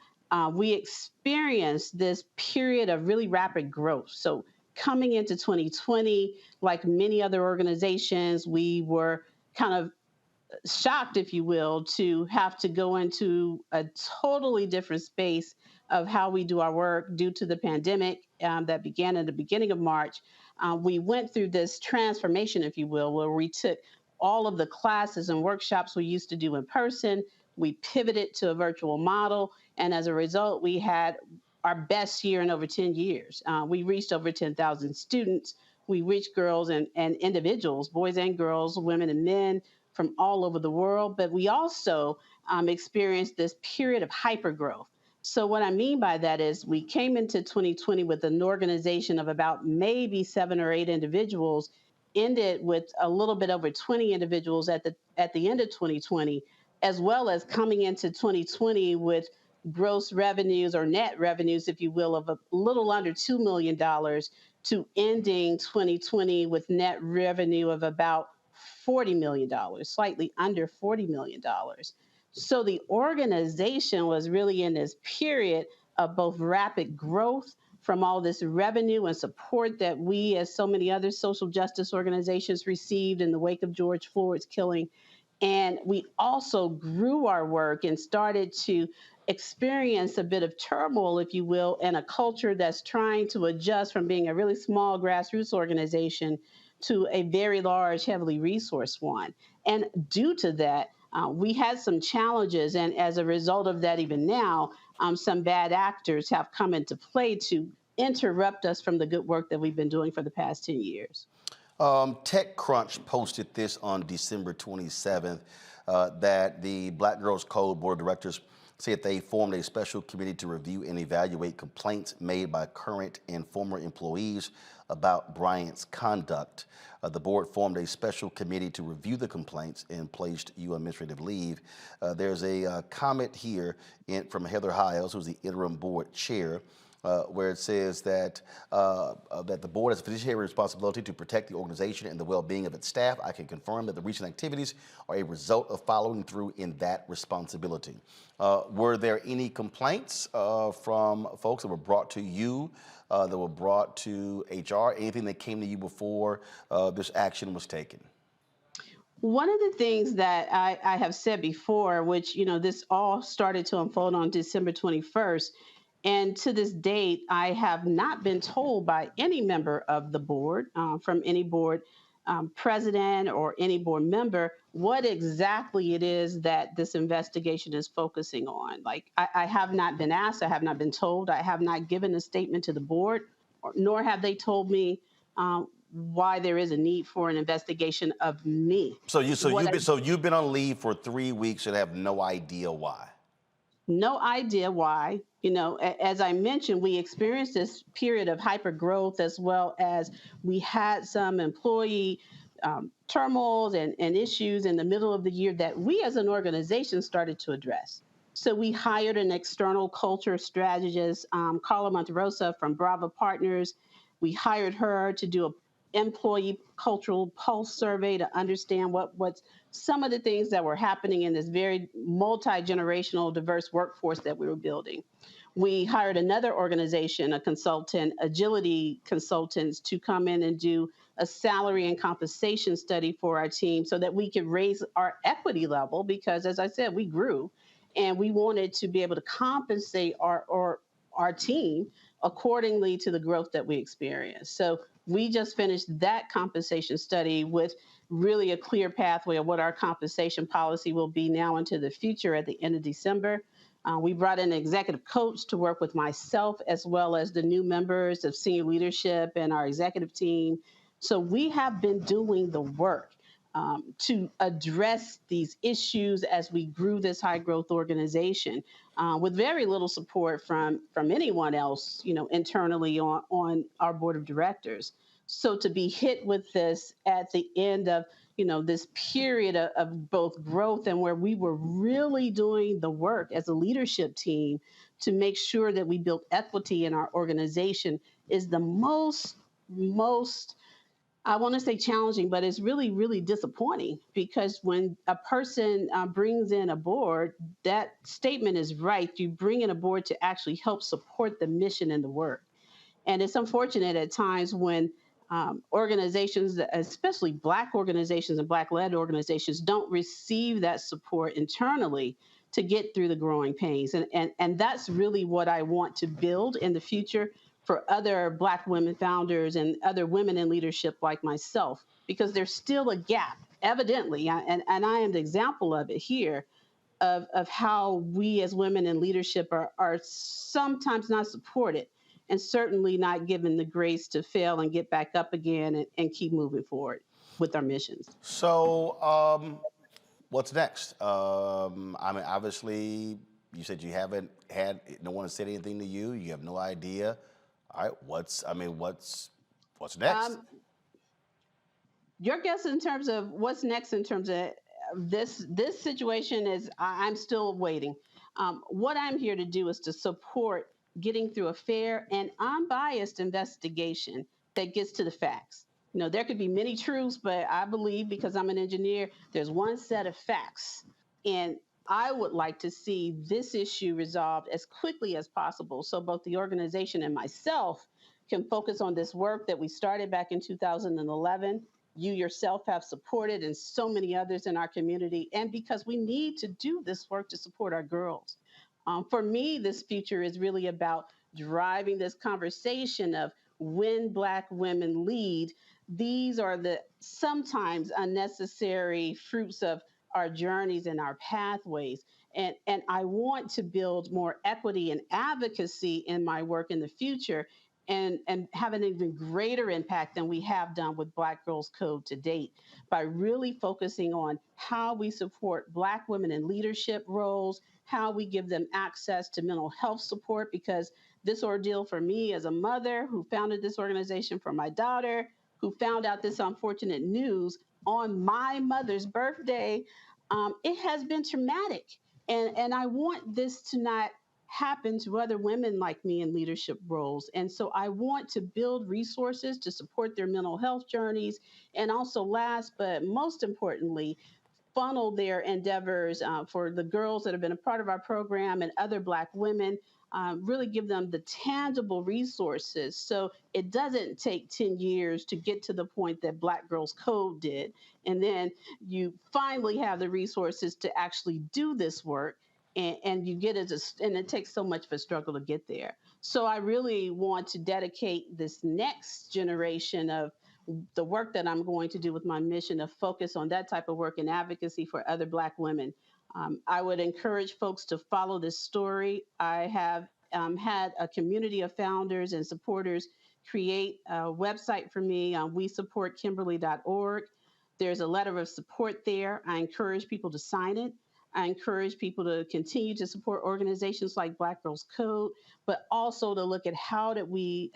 we experienced this period of really rapid growth. So coming into 2020, like many other organizations, we were kind of shocked, if you will, to have to go into a totally different space of how we do our work due to the pandemic that began at the beginning of March. We went through this transformation, if you will, where we took all of the classes and workshops we used to do in person, we pivoted to a virtual model, and as a result, we had our best year in over 10 years. We reached over 10,000 students. We reached girls and individuals, boys and girls, women and men from all over the world, but we also experienced this period of hypergrowth. So what I mean by that is we came into 2020 with an organization of about maybe 7 or 8 individuals, ended with a little bit over 20 individuals at the end of 2020, as well as coming into 2020 with gross revenues or net revenues, if you will, of a little under $2 million to ending 2020 with net revenue of about $40 million, slightly under $40 million. So the organization was really in this period of both rapid growth from all this revenue and support that we, as so many other social justice organizations, received in the wake of George Floyd's killing. And we also grew our work and started to experience a bit of turmoil, if you will, in a culture that's trying to adjust from being a really small grassroots organization to a very large, heavily resourced one. And due to that, we had some challenges. And as a result of that, even now, some bad actors have come into play to interrupt us from the good work that we've been doing for the past 10 years. TechCrunch posted this on December 27th, that the Black Girls Code Board of Directors said they formed a special committee to review and evaluate complaints made by current and former employees about Bryant's conduct. The board formed a special committee to review the complaints and placed you on administrative leave. There's a comment here from Heather Hiles, who's the interim board chair, where it says that that the board has a fiduciary responsibility to protect the organization and the well-being of its staff. I can confirm that the recent activities are a result of following through in that responsibility. Were there any complaints from folks that were brought to you, that were brought to HR, anything that came to you before this action was taken? One of the things that I have said before, which, this all started to unfold on December 21st, and to this date, I have not been told by any member of the board, from any board president or any board member, what exactly it is that this investigation is focusing on. Like, I have not been asked, I have not been told, I have not given a statement to the board, nor have they told me why there is a need for an investigation of me. So you've been on leave for 3 weeks and have no idea why? No idea why. As I mentioned, we experienced this period of hyper growth, as well as we had some employee turmoils and issues in the middle of the year that we as an organization started to address. So we hired an external culture strategist, Carla Monterosa from Brava Partners. We hired her to do an employee cultural pulse survey to understand what's some of the things that were happening in this very multi-generational diverse workforce that we were building. We hired another organization, a consultant, Agility Consultants, to come in and do a salary and compensation study for our team so that we could raise our equity level, because as I said, we grew and we wanted to be able to compensate our team accordingly to the growth that we experienced. So we just finished that compensation study with really a clear pathway of what our compensation policy will be now into the future at the end of December. We brought in an executive coach to work with myself as well as the new members of senior leadership and our executive team. So we have been doing the work to address these issues as we grew this high growth organization with very little support from anyone else, internally on our board of directors. So to be hit with this at the end of, this period of both growth and where we were really doing the work as a leadership team to make sure that we build equity in our organization is the most, I want to say challenging, but it's really, really disappointing, because when a person brings in a board, that statement is right. You bring in a board to actually help support the mission and the work. And it's unfortunate at times when organizations, especially Black organizations and Black-led organizations, don't receive that support internally to get through the growing pains. And that's really what I want to build in the future for other Black women founders and other women in leadership like myself, because there's still a gap, evidently, and I am the example of it here, of how we as women in leadership are sometimes not supported, and certainly not given the grace to fail and get back up again and keep moving forward with our missions. So what's next? I mean, obviously, you said you haven't had, no one has said anything to you. You have no idea. All right, what's next? Your guess in terms of what's next in terms of this situation is I'm still waiting. What I'm here to do is to support getting through a fair and unbiased investigation that gets to the facts. You know, there could be many truths, but I believe, because I'm an engineer, there's one set of facts. And I would like to see this issue resolved as quickly as possible, so both the organization and myself can focus on this work that we started back in 2011. You yourself have supported, and so many others in our community, and because we need to do this work to support our girls. For me, this future is really about driving this conversation of when Black women lead. These are the sometimes unnecessary fruits of our journeys and our pathways. And I want to build more equity and advocacy in my work in the future, and have an even greater impact than we have done with Black Girls Code to date, by really focusing on how we support Black women in leadership roles, how we give them access to mental health support, because this ordeal for me as a mother who founded this organization for my daughter, who found out this unfortunate news on my mother's birthday, it has been traumatic. And I want this to not happen to other women like me in leadership roles. And so I want to build resources to support their mental health journeys. And also, last but most importantly, funnel their endeavors for the girls that have been a part of our program and other Black women, really give them the tangible resources so it doesn't take 10 years to get to the point that Black Girls Code did. And then you finally have the resources to actually do this work, and you get it, and it takes so much of a struggle to get there. So I really want to dedicate this next generation of the work that I'm going to do with my mission to focus on that type of work and advocacy for other Black women. I would encourage folks to follow this story. I have had a community of founders and supporters create a website for me on WeSupportKimberly.org. There's a letter of support there. I encourage people to sign it. I encourage people to continue to support organizations like Black Girls Code, but also to look at how do we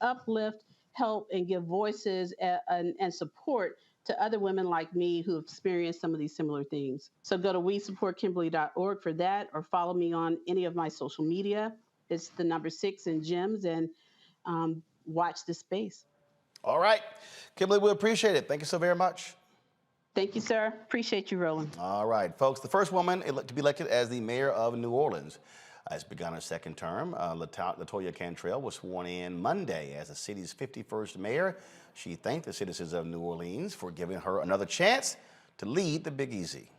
uplift, help, and give voices and support to other women like me who have experienced some of these similar things. So go to WeSupportKimberly.org for that, or follow me on any of my social media. It's the number 6 in GEMS, and watch this space. All right. Kimberly, we appreciate it. Thank you so very much. Thank you, sir. Appreciate you, Roland. All right, folks. The first woman to be elected as the mayor of New Orleans has begun her second term. LaToya Cantrell was sworn in Monday as the city's 51st mayor. She thanked the citizens of New Orleans for giving her another chance to lead the Big Easy.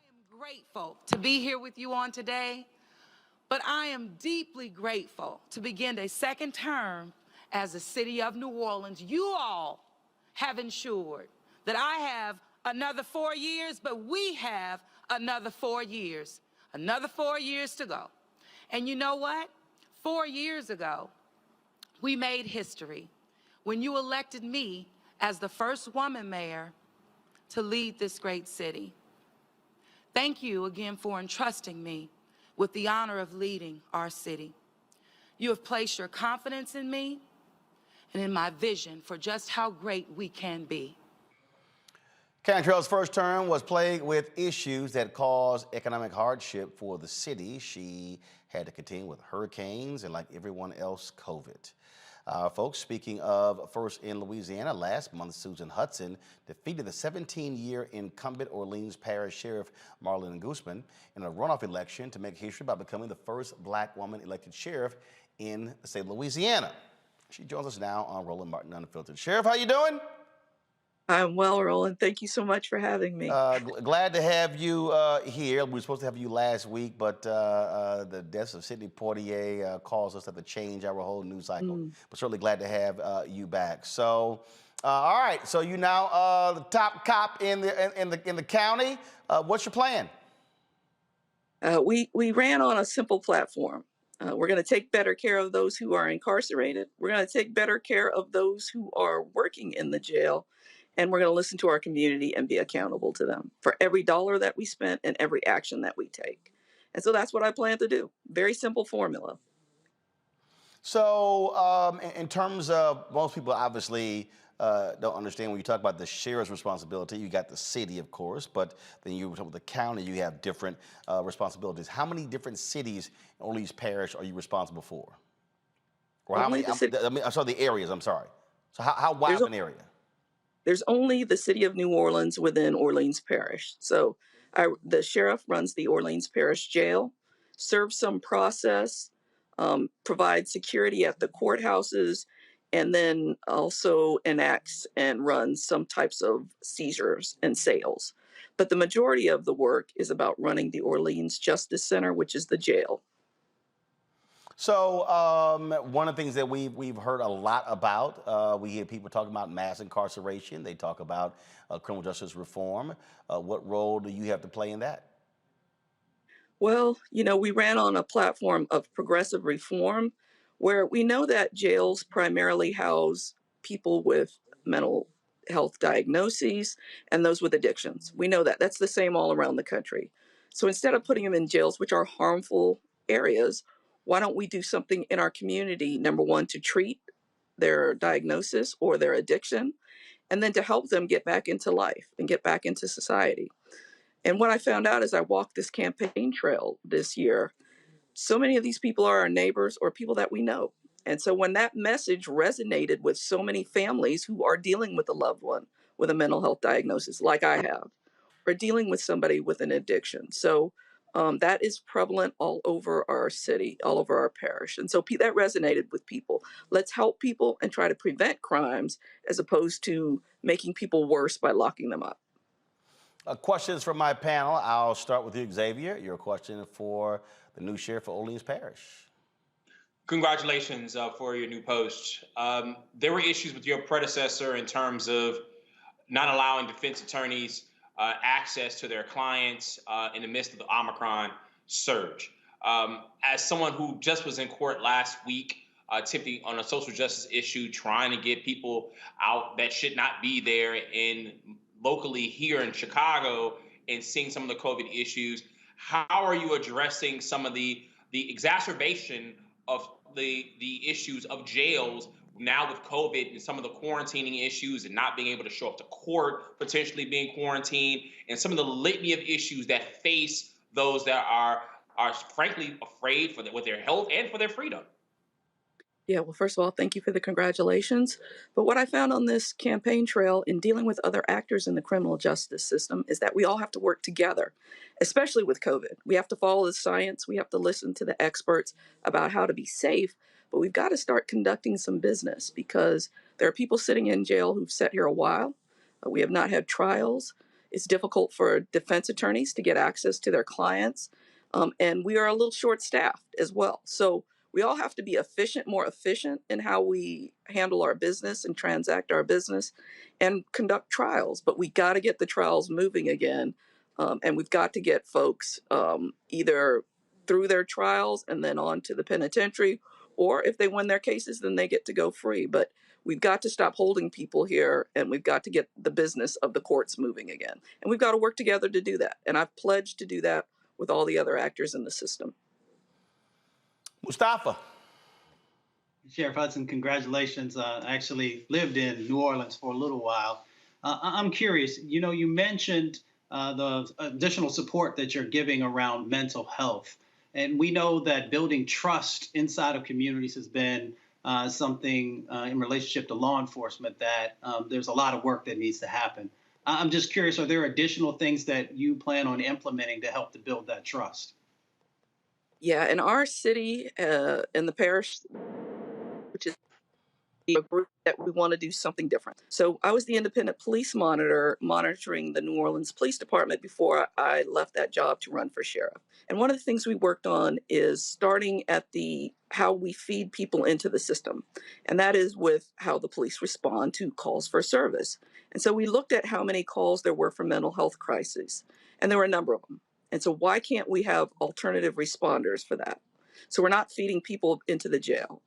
I am grateful to be here with you on today, but I am deeply grateful to begin a second term as the city of New Orleans. You all have ensured that I have another 4 years, but we have another 4 years. Another 4 years to go. And you know what? 4 years ago, we made history when you elected me as the first woman mayor to lead this great city. Thank you again for entrusting me with the honor of leading our city. You have placed your confidence in me and in my vision for just how great we can be. Cantrell's first term was plagued with issues that caused economic hardship for the city. She had to contend with hurricanes and, like everyone else, COVID. Folks, speaking of first in Louisiana, last month Susan Hudson defeated the 17-year incumbent Orleans Parish Sheriff Marlon Guzman in a runoff election to make history by becoming the first black woman elected sheriff in the state of Louisiana. She joins us now on Roland Martin Unfiltered. Sheriff, how you doing? I'm well, Roland. Thank you so much for having me. Glad to have you here. We were supposed to have you last week, but the death of Sidney Poitier caused us to have to change our whole news cycle. But certainly glad to have you back. So, all right. So you now the top cop in the county. What's your plan? We ran on a simple platform. We're going to take better care of those who are incarcerated. We're going to take better care of those who are working in the jail. And we're going to listen to our community and be accountable to them for every dollar that we spent and every action that we take. And so that's what I plan to do. Very simple formula. So in terms of, most people obviously don't understand when you talk about the sheriff's responsibility. You got the city, of course, but then you talk about the county, you have different responsibilities. How many different cities in Orleans Parish are you responsible for? Or how many, I'm sorry, the areas, I'm sorry. So how wide of an area? There's only the city of New Orleans within Orleans Parish. So the sheriff runs the Orleans Parish Jail, serves some process, provides security at the courthouses, and then also enacts and runs some types of seizures and sales. But the majority of the work is about running the Orleans Justice Center, which is the jail. So one of the things that we've heard a lot about, we hear people talking about mass incarceration. They talk about criminal justice reform. What role do you have to play in that? Well, you know, we ran on a platform of progressive reform where we know that jails primarily house people with mental health diagnoses and those with addictions. We know that. That's the same all around the country. So instead of putting them in jails, which are harmful areas, why don't we do something in our community, number one, to treat their diagnosis or their addiction, and then to help them get back into life and get back into society. And what I found out as I walked this campaign trail this year, so many of these people are our neighbors or people that we know. And so when that message resonated with so many families who are dealing with a loved one with a mental health diagnosis, like I have, or dealing with somebody with an addiction. So that is prevalent all over our city, all over our parish. And so that resonated with people. Let's help people and try to prevent crimes as opposed to making people worse by locking them up. Questions from my panel. I'll start with you, Xavier. Your question for the new sheriff of Orleans Parish. Congratulations for your new post. There were issues with your predecessor in terms of not allowing defense attorneys access to their clients in the midst of the Omicron surge. As someone who just was in court last week, tipping on a social justice issue, trying to get people out that should not be there locally here in Chicago, and seeing some of the COVID issues, how are you addressing some of the exacerbation of the issues of jails now with COVID and some of the quarantining issues and not being able to show up to court, potentially being quarantined, and some of the litany of issues that face those that are frankly afraid with their health and for their freedom? Yeah, well, first of all, thank you for the congratulations. But what I found on this campaign trail in dealing with other actors in the criminal justice system is that we all have to work together, especially with COVID. We have to follow the science. We have to listen to the experts about how to be safe. But we've got to start conducting some business because there are people sitting in jail who've sat here a while. We have not had trials. It's difficult for defense attorneys to get access to their clients. And we are a little short-staffed as well. So we all have to be more efficient in how we handle our business and transact our business and conduct trials. But we got to get the trials moving again. And we've got to get folks either through their trials and then on to the penitentiary, or if they win their cases, then they get to go free. But we've got to stop holding people here, and we've got to get the business of the courts moving again. And we've got to work together to do that. And I've pledged to do that with all the other actors in the system. Mustafa. Sheriff Hudson, congratulations. I actually lived in New Orleans for a little while. I'm curious, you mentioned the additional support that you're giving around mental health. And we know that building trust inside of communities has been something in relationship to law enforcement that there's a lot of work that needs to happen. I'm just curious, are there additional things that you plan on implementing to help to build that trust? Yeah, in our city, in the parish, which is a group that we want to do something different. So I was the independent police monitor monitoring the New Orleans Police Department before I left that job to run for sheriff. And one of the things we worked on is starting at how we feed people into the system. And that is with how the police respond to calls for service. And so we looked at how many calls there were for mental health crises. And there were a number of them. And so why can't we have alternative responders for that? So we're not feeding people into the jail.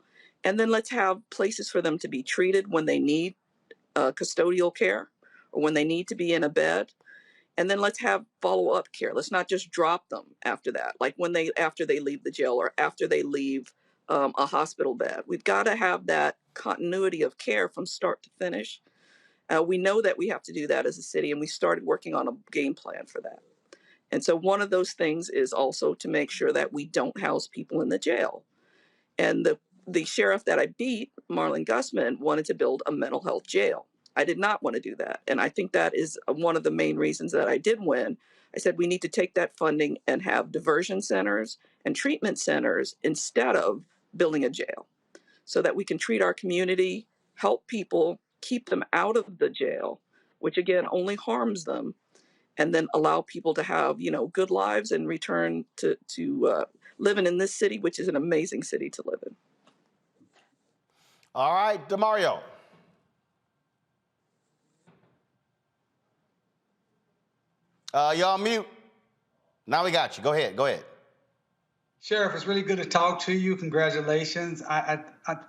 And then let's have places for them to be treated when they need custodial care or when they need to be in a bed. And then let's have follow-up care. Let's not just drop them after that, like after they leave the jail or after they leave a hospital bed. We've got to have that continuity of care from start to finish. We know that we have to do that as a city, and we started working on a game plan for that. And so one of those things is also to make sure that we don't house people in the jail. And the sheriff that I beat, Marlon Gusman, wanted to build a mental health jail. I did not want to do that. And I think that is one of the main reasons that I did win. I said we need to take that funding and have diversion centers and treatment centers instead of building a jail so that we can treat our community, help people, keep them out of the jail, which again only harms them, and then allow people to have, good lives and return to living in this city, which is an amazing city to live in. All right, DeMario. You're on mute. Now we got you. Go ahead. Sheriff, it's really good to talk to you. Congratulations. I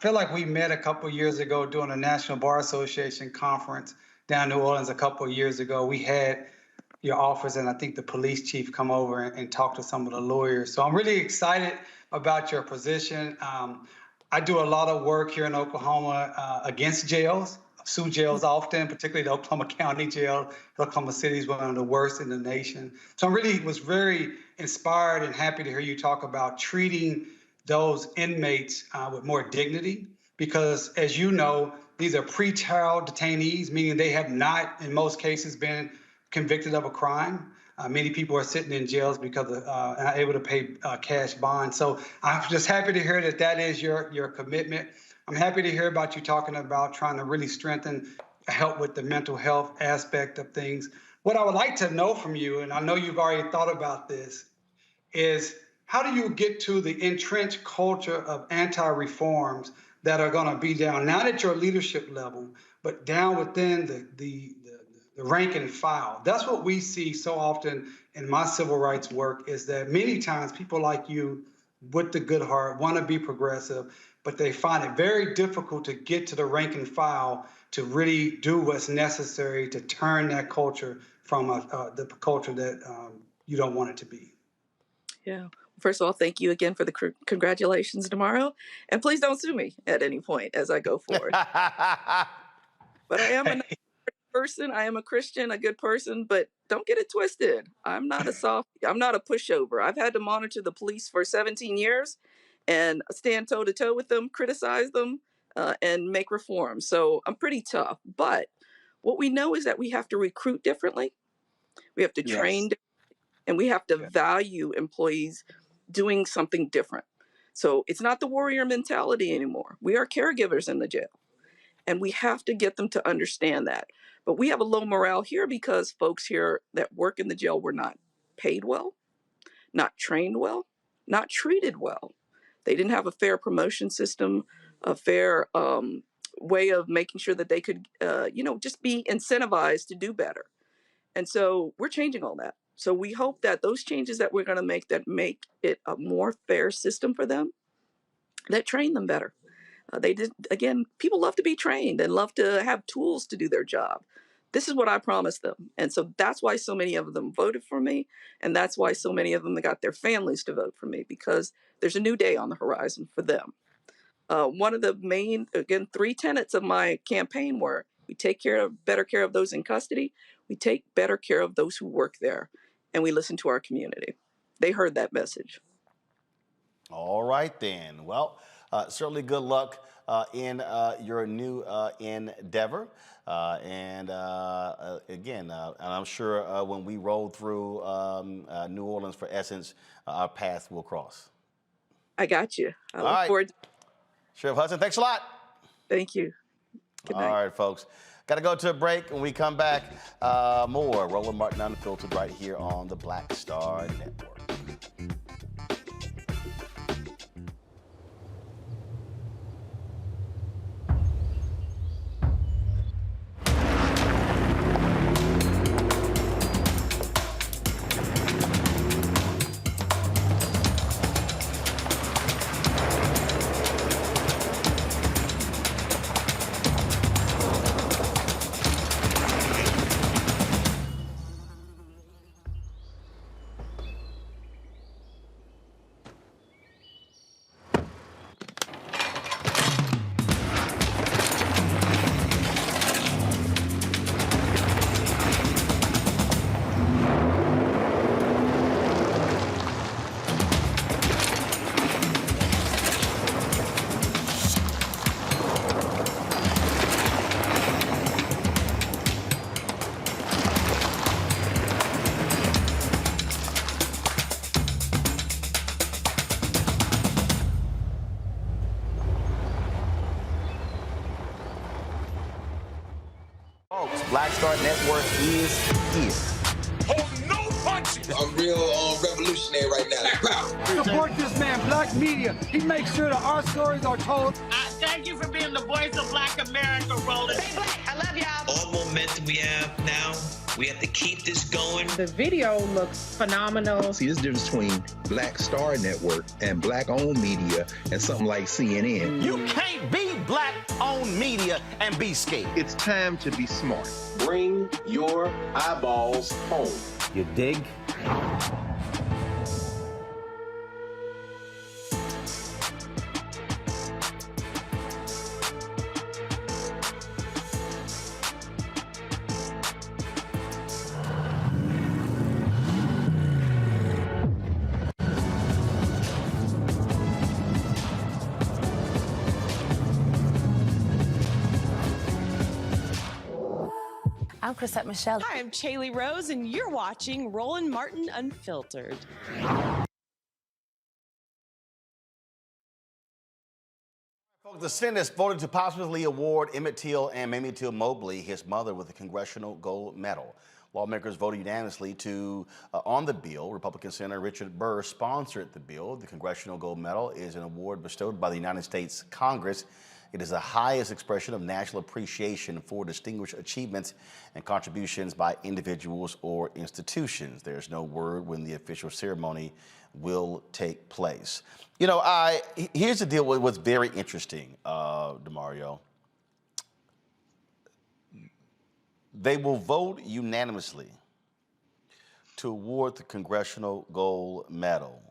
feel like we met a couple of years ago during a National Bar Association conference down in New Orleans a couple of years ago. We had your office and I think the police chief come over and talk to some of the lawyers. So I'm really excited about your position. I do a lot of work here in Oklahoma against jails. I sue jails often, particularly the Oklahoma County Jail. Oklahoma City is one of the worst in the nation. So I was very inspired and happy to hear you talk about treating those inmates with more dignity, because as you know, these are pretrial detainees, meaning they have not, in most cases, been convicted of a crime. Many people are sitting in jails because of not able to pay cash bond. So I'm just happy to hear that is your commitment. I'm happy to hear about you talking about trying to really help with the mental health aspect of things. What I would like to know from you, and I know you've already thought about this, is how do you get to the entrenched culture of anti-reforms that are going to be down, not at your leadership level, but down within the rank and file? That's what we see so often in my civil rights work, is that many times people like you with the good heart want to be progressive, but they find it very difficult to get to the rank and file to really do what's necessary to turn that culture from the culture that you don't want it to be. Yeah. First of all, thank you again for the congratulations tomorrow. And please don't sue me at any point as I go forward. But I am a person. I am a Christian, a good person, but don't get it twisted. I'm not a pushover. I've had to monitor the police for 17 years and stand toe to toe with them, criticize them, and make reforms. So I'm pretty tough. But what we know is that we have to recruit differently. We have to train differently, and we have to value employees doing something different. So it's not the warrior mentality anymore. We are caregivers in the jail, and we have to get them to understand that. But we have a low morale here because folks here that work in the jail were not paid well, not trained well, not treated well. They didn't have a fair promotion system, a fair way of making sure that they could, just be incentivized to do better. And so we're changing all that. So we hope that those changes that we're going to make that make it a more fair system for them, that train them better. People love to be trained and love to have tools to do their job. This is what I promised them. And so that's why so many of them voted for me. And that's why so many of them got their families to vote for me, because there's a new day on the horizon for them. One of the main, 3 tenets of my campaign were We take better care of those in custody. We take better care of those who work there, and we listen to our community. They heard that message. All right, then. Well, certainly good luck in your new endeavor. Again, I'm sure when we roll through New Orleans for Essence, our paths will cross. I got you. I All look right. forward. Sheriff Hudson, thanks a lot. Thank you. Good night. All right, folks. Got to go to a break. When we come back, more Roland Martin Unfiltered right here on the Black Star Network. Black Star Network is here. Hold no punches. I'm real revolutionary right now. Support this man, Black Media. He makes sure that our stories are told. Thank you for being the voice of Black America, Roland. Stay black. I love y'all. All momentum we have now, we have to keep this going. The video looks phenomenal. See, this difference between Black Star Network and Black-owned media and something like CNN. You can't be Black-owned media and be scared. It's time to be smart. Bring your eyeballs home. You dig? I'm Chrisette Michelle. Hi, I'm Chaley Rose, and you're watching Roland Martin Unfiltered. The Senate has voted to possibly award Emmett Till and Mamie Till Mobley, his mother, with the Congressional Gold Medal. Lawmakers voted unanimously on the bill. Republican Senator Richard Burr sponsored the bill. The Congressional Gold Medal is an award bestowed by the United States Congress. It is the highest expression of national appreciation for distinguished achievements and contributions by individuals or institutions. There's no word when the official ceremony will take place. You know, here's the deal with what's very interesting, DeMario. They will vote unanimously to award the Congressional Gold Medal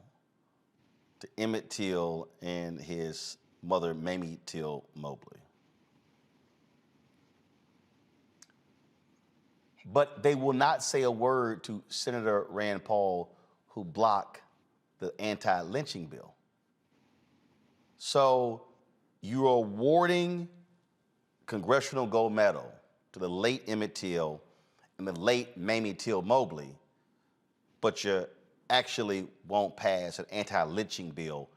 to Emmett Till and his mother, Mamie Till Mobley. But they will not say a word to Senator Rand Paul, who blocked the anti-lynching bill. So you're awarding Congressional Gold Medal to the late Emmett Till and the late Mamie Till Mobley, but you actually won't pass an anti-lynching bill,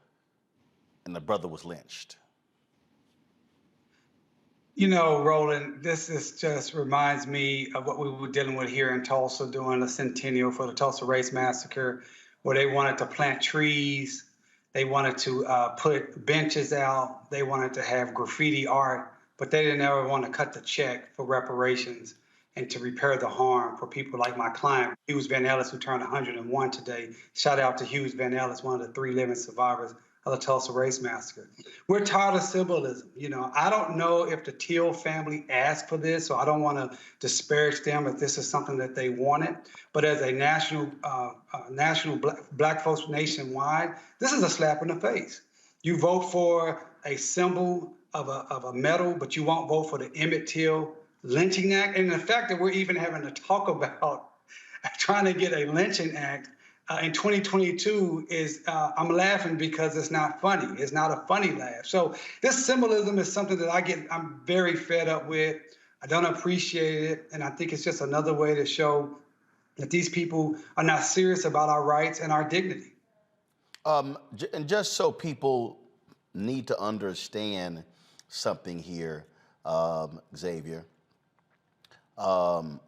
and the brother was lynched. You know, Roland, this just reminds me of what we were dealing with here in Tulsa during the centennial for the Tulsa Race Massacre, where they wanted to plant trees, they wanted to put benches out, they wanted to have graffiti art, but they didn't ever want to cut the check for reparations and to repair the harm for people like my client, Hughes Van Ellis, who turned 101 today. Shout out to Hughes Van Ellis, one of the 3 living survivors of the Tulsa Race Massacre. We're tired of symbolism. You know, I don't know if the Till family asked for this, so I don't want to disparage them if this is something that they wanted. But as a national black folks nationwide, this is a slap in the face. You vote for a symbol of a medal, but you won't vote for the Emmett Till lynching act, and the fact that we're even having to talk about trying to get a lynching act in 2022 is, I'm laughing because it's not funny. It's not a funny laugh. So this symbolism is something that I'm very fed up with. I don't appreciate it. And I think it's just another way to show that these people are not serious about our rights and our dignity. And just so people need to understand something here, Xavier, I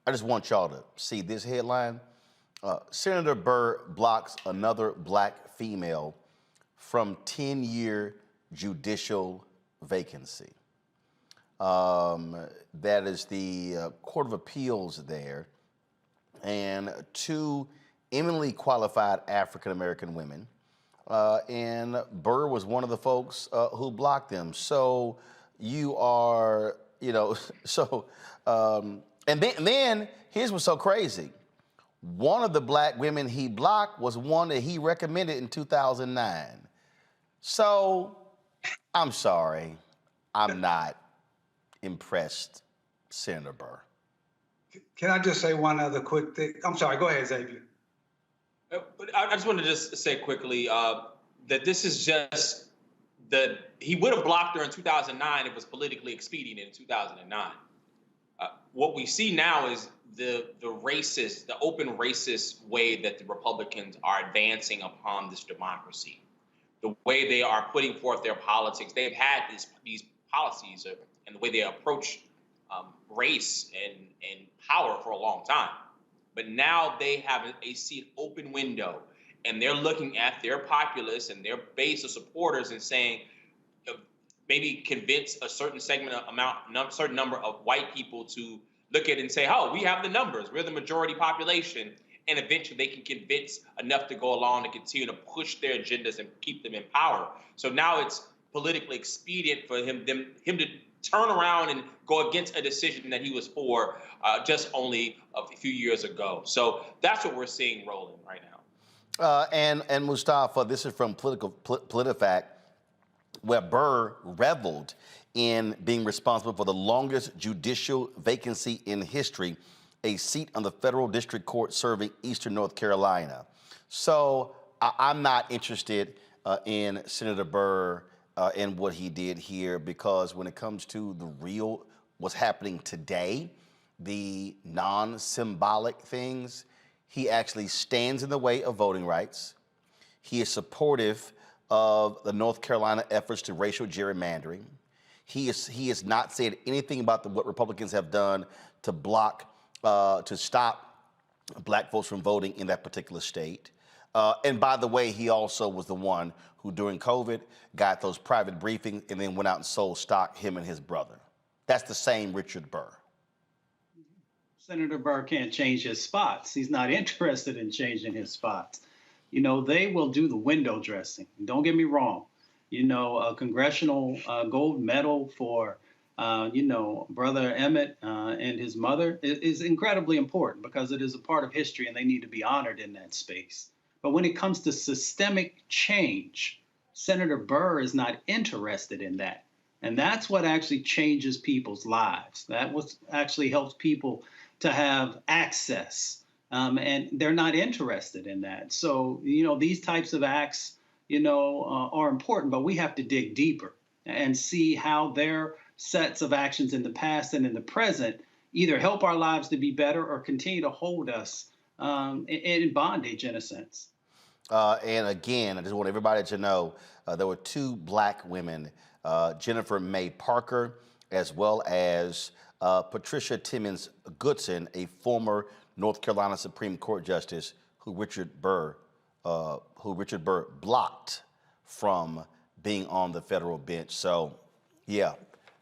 just want y'all to see this headline. Senator Burr blocks another black female from 10-year judicial vacancy. That is the Court of Appeals there. And two eminently qualified African-American women. And Burr was one of the folks who blocked them. So you are, and then here's what's so crazy. One of the black women he blocked was one that he recommended in 2009. So I'm sorry, I'm not impressed, Senator Burr. Can I just say one other quick thing? I'm sorry, go ahead, Xavier. I just wanted to just say quickly that this is just that he would have blocked her in 2009. It was politically expedient in 2009. What we see now is the open racist way that the Republicans are advancing upon this democracy, the way they are putting forth their politics. They've had these policies and the way they approach race and power for a long time. But now they have an open window, and they're looking at their populace and their base of supporters and saying, maybe convince a certain certain number of white people to look at it and say, oh, we have the numbers, we're the majority population, and eventually they can convince enough to go along to continue to push their agendas and keep them in power. So now it's politically expedient for him to turn around and go against a decision that he was for just only a few years ago. So that's what we're seeing rolling right now. And Mustafa, this is from PolitiFact, where Burr reveled in being responsible for the longest judicial vacancy in history, a seat on the federal district court serving Eastern North Carolina. So I'm not interested in Senator Burr and what he did here, because when it comes to the real, what's happening today, the non-symbolic things, he actually stands in the way of voting rights. He is supportive of the North Carolina efforts to racial gerrymandering. He has not said anything about what Republicans have done to block, to stop black folks from voting in that particular state. And by the way, he also was the one who during COVID got those private briefings and then went out and sold stock, him and his brother. That's the same Richard Burr. Senator Burr can't change his spots. He's not interested in changing his spots. They will do the window dressing. Don't get me wrong. A congressional gold medal for, Brother Emmett and his mother is incredibly important because it is a part of history and they need to be honored in that space. But when it comes to systemic change, Senator Burr is not interested in that. And that's what actually changes people's lives. That what actually helps people to have access. And they're not interested in that. So, these types of acts, are important, but we have to dig deeper and see how their sets of actions in the past and in the present either help our lives to be better or continue to hold us in bondage, in a sense. And again, I just want everybody to know there were two black women, Jennifer May Parker, as well as Patricia Timmons Goodson, a former North Carolina Supreme Court justice who Richard Burr blocked from being on the federal bench. So, yeah,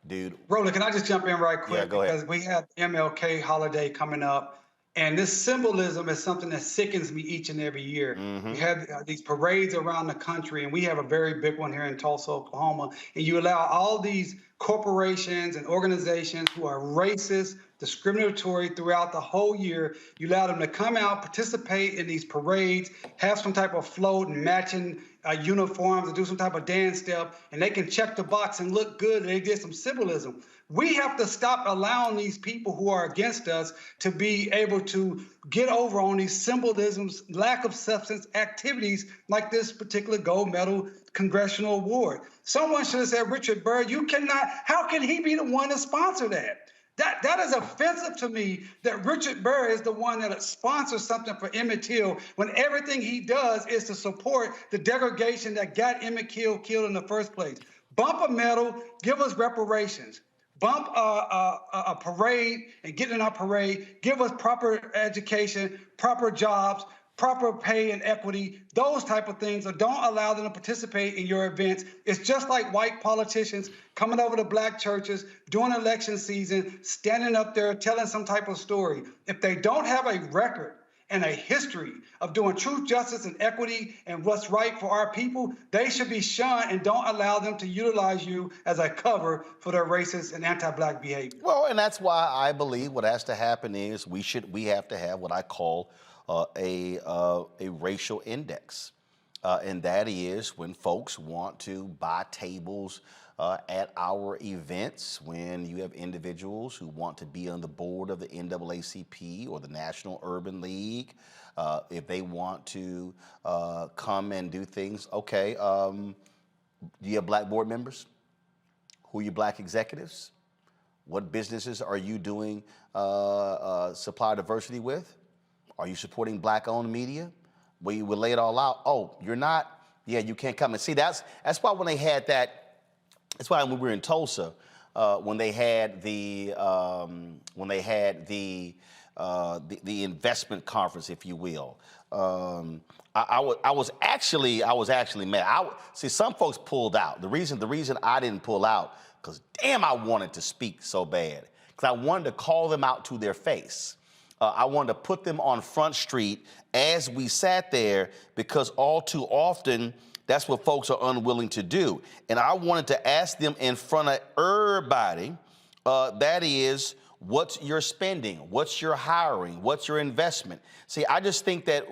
dude. Roland, can I just jump in right quick? Yeah, go ahead. Because we have MLK holiday coming up. And this symbolism is something that sickens me each and every year. Mm-hmm. We have these parades around the country, and we have a very big one here in Tulsa, Oklahoma. And you allow all these corporations and organizations who are racist, discriminatory throughout the whole year. You allow them to come out, participate in these parades, have some type of float and matching uniforms, and do some type of dance step, and they can check the box and look good. And they did some symbolism. We have to stop allowing these people who are against us to be able to get over on these symbolisms, lack of substance activities like this particular gold medal congressional award. Someone should have said, Richard Burr, you cannot, how can he be the one to sponsor that? That is offensive to me that Richard Burr is the one that sponsors something for Emmett Till when everything he does is to support the degradation that got Emmett Till killed in the first place. Bump a medal, give us reparations. Bump a parade and get in our parade, give us proper education, proper jobs, proper pay and equity, those type of things, or don't allow them to participate in your events. It's just like white politicians coming over to black churches during election season, standing up there telling some type of story. If they don't have a record and a history of doing truth, justice, and equity and what's right for our people, they should be shunned, and don't allow them to utilize you as a cover for their racist and anti-black behavior. Well, and that's why I believe what has to happen is we have to have what I call a racial index, and that is when folks want to buy tables at our events, when you have individuals who want to be on the board of the NAACP or the National Urban League, if they want to come and do things. Okay, do you have black board members? Who are your black executives? What businesses are you doing supplier diversity with? Are you supporting black-owned media? Well, you would lay it all out. Oh, you're not? Yeah, you can't come. And see, that's why when they had that, that's why when we were in Tulsa, when they had the investment conference, if you will, I was actually mad. See, some folks pulled out. The reason I didn't pull out, because damn, I wanted to speak so bad, because I wanted to call them out to their face. I wanted to put them on Front Street as we sat there, because all too often, that's what folks are unwilling to do. And I wanted to ask them in front of everybody, that is, what's your spending? What's your hiring? What's your investment? See, I just think that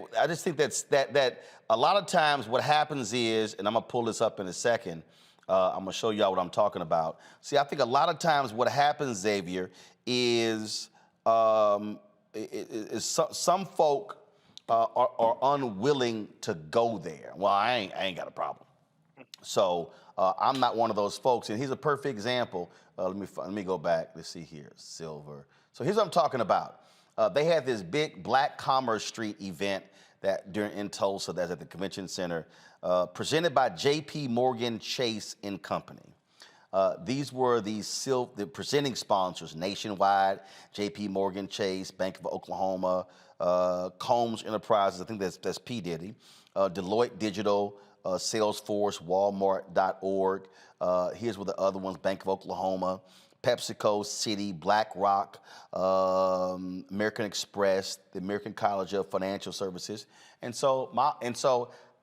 a lot of times what happens is, and I'm gonna pull this up in a second, I'm gonna show y'all what I'm talking about. See, I think a lot of times what happens, Xavier, is some folk are unwilling to go there. Well, I ain't got a problem. So I'm not one of those folks. And here's a perfect example. Let me go back. Let's see here. Silver. So here's what I'm talking about. They had this big Black Commerce Street event in Tulsa, that's at the Convention Center, presented by J.P. Morgan Chase and Company. These were the presenting sponsors: Nationwide, J.P. Morgan Chase, Bank of Oklahoma, Combs Enterprises, I think that's P. Diddy, Deloitte Digital, Salesforce, Walmart.org. Here's where the other ones: Bank of Oklahoma, PepsiCo, Citi, BlackRock, American Express, the American College of Financial Services. And so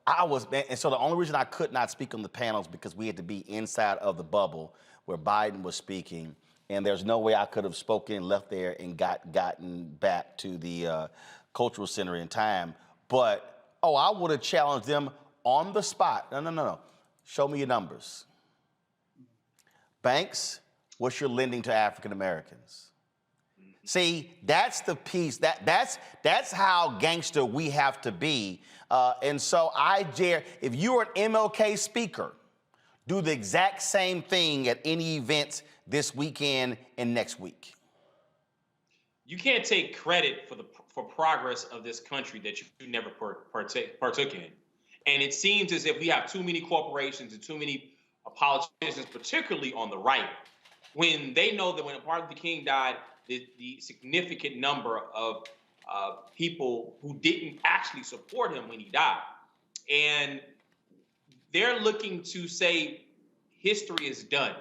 the only reason I could not speak on the panels because we had to be inside of the bubble where Biden was speaking, and there's no way I could have spoken, left there, and gotten back to the Cultural Center in time. But I would have challenged them on the spot. No. Show me your numbers. Banks, what's your lending to African Americans? See, that's the piece. That's how gangster we have to be. And so I dare, if you're an MLK speaker, do the exact same thing at any events this weekend and next week. You can't take credit for progress of this country that you never partook in. And it seems as if we have too many corporations and too many politicians, particularly on the right, when they know that when Martin Luther King died, the significant number of people who didn't actually support him when he died. And they're looking to say history is done.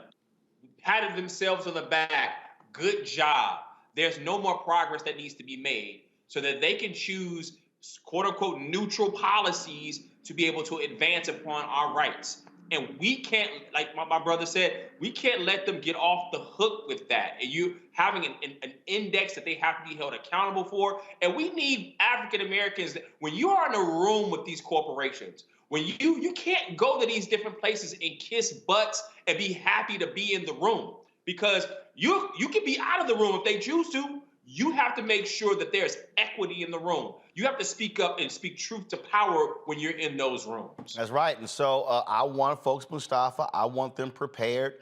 Patted themselves on the back, good job. There's no more progress that needs to be made so that they can choose quote unquote neutral policies to be able to advance upon our rights. And we can't, like my brother said, we can't let them get off the hook with that. And you having an index that they have to be held accountable for. And we need African Americans, when you are in a room with these corporations, when you can't go to these different places and kiss butts and be happy to be in the room, because you can be out of the room if they choose to. You have to make sure that there's equity in the room. You have to speak up and speak truth to power when you're in those rooms. That's right. And so I want folks, Mustafa, I want them prepared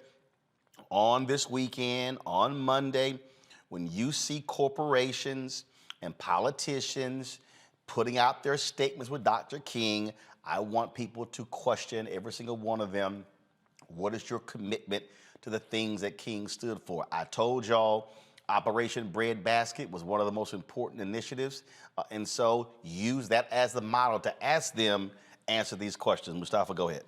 on this weekend, on Monday, when you see corporations and politicians putting out their statements with Dr. King. I want people to question, every single one of them, what is your commitment to the things that King stood for? I told y'all Operation Breadbasket was one of the most important initiatives. And so use that as the model to ask them, answer these questions. Mustafa, go ahead.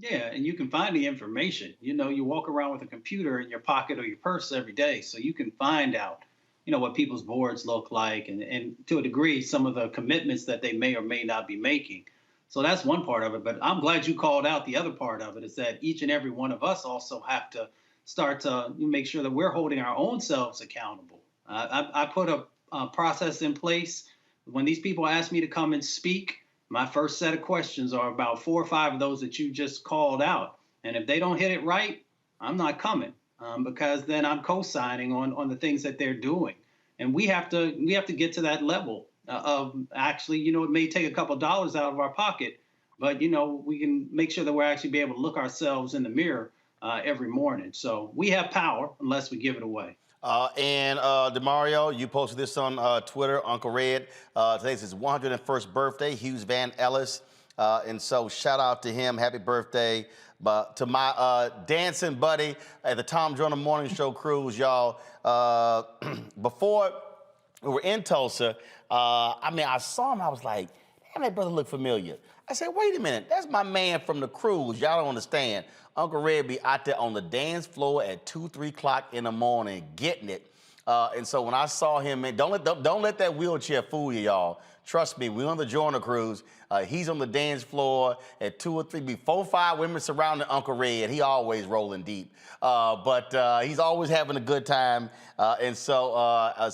Yeah, and you can find the information. You know, you walk around with a computer in your pocket or your purse every day, so you can find out, you know, what people's boards look like and to a degree, some of the commitments that they may or may not be making. So that's one part of it. But I'm glad you called out the other part of it, is that each and every one of us also have to start to make sure that we're holding our own selves accountable. I put a process in place. When these people ask me to come and speak, my first set of questions are about 4 or 5 of those that you just called out. And if they don't hit it right, I'm not coming, because then I'm co-signing on the things that they're doing. And we have to get to that level of actually, you know, it may take a couple of dollars out of our pocket, but, you know, we can make sure that we're actually be able to look ourselves in the mirror every morning. So we have power unless we give it away. And DeMario, you posted this on Twitter, Uncle Red. Today's his 101st birthday, Hughes Van Ellis. And so shout out to him. Happy birthday. But to my dancing buddy at the Tom Joyner Morning Show cruise, y'all. Before we were in Tulsa, I saw him. I was like, damn, that brother look familiar. I said, wait a minute. That's my man from the cruise. Y'all don't understand. Uncle Red be out there on the dance floor at 2, 3 o'clock in the morning getting it. And so when I saw him, man, don't let that wheelchair fool you, y'all. Trust me, we're on the Joyner cruise. He's on the dance floor at 2 or 3, 4, 5 women surrounding Uncle Red. He always rolling deep. But he's always having a good time. And so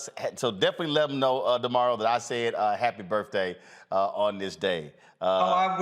definitely let him know tomorrow that I said happy birthday on this day. I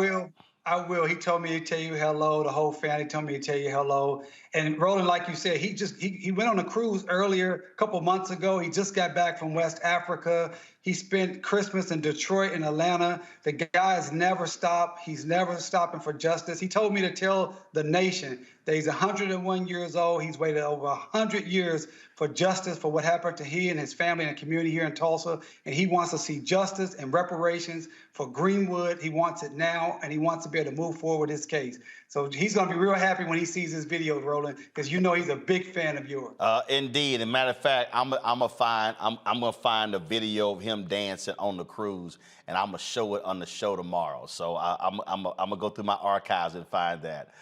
will. He told me to tell you hello. The whole family told me to tell you hello. And Roland, like you said, he went on a cruise earlier, a couple months ago. He just got back from West Africa. He spent Christmas in Detroit and Atlanta. The guy has never stopped. He's never stopping for justice. He told me to tell the nation that he's 101 years old. He's waited over 100 years for justice for what happened to he and his family and the community here in Tulsa. And he wants to see justice and reparations for Greenwood. He wants it now, and he wants to be able to move forward with his case. So he's going to be real happy when he sees this video, Roland, because you know he's a big fan of yours. Indeed. And matter of fact, I'm gonna find a video of him dancing on the cruise, and I'm gonna show it on the show tomorrow. So I'm gonna go through my archives and find that.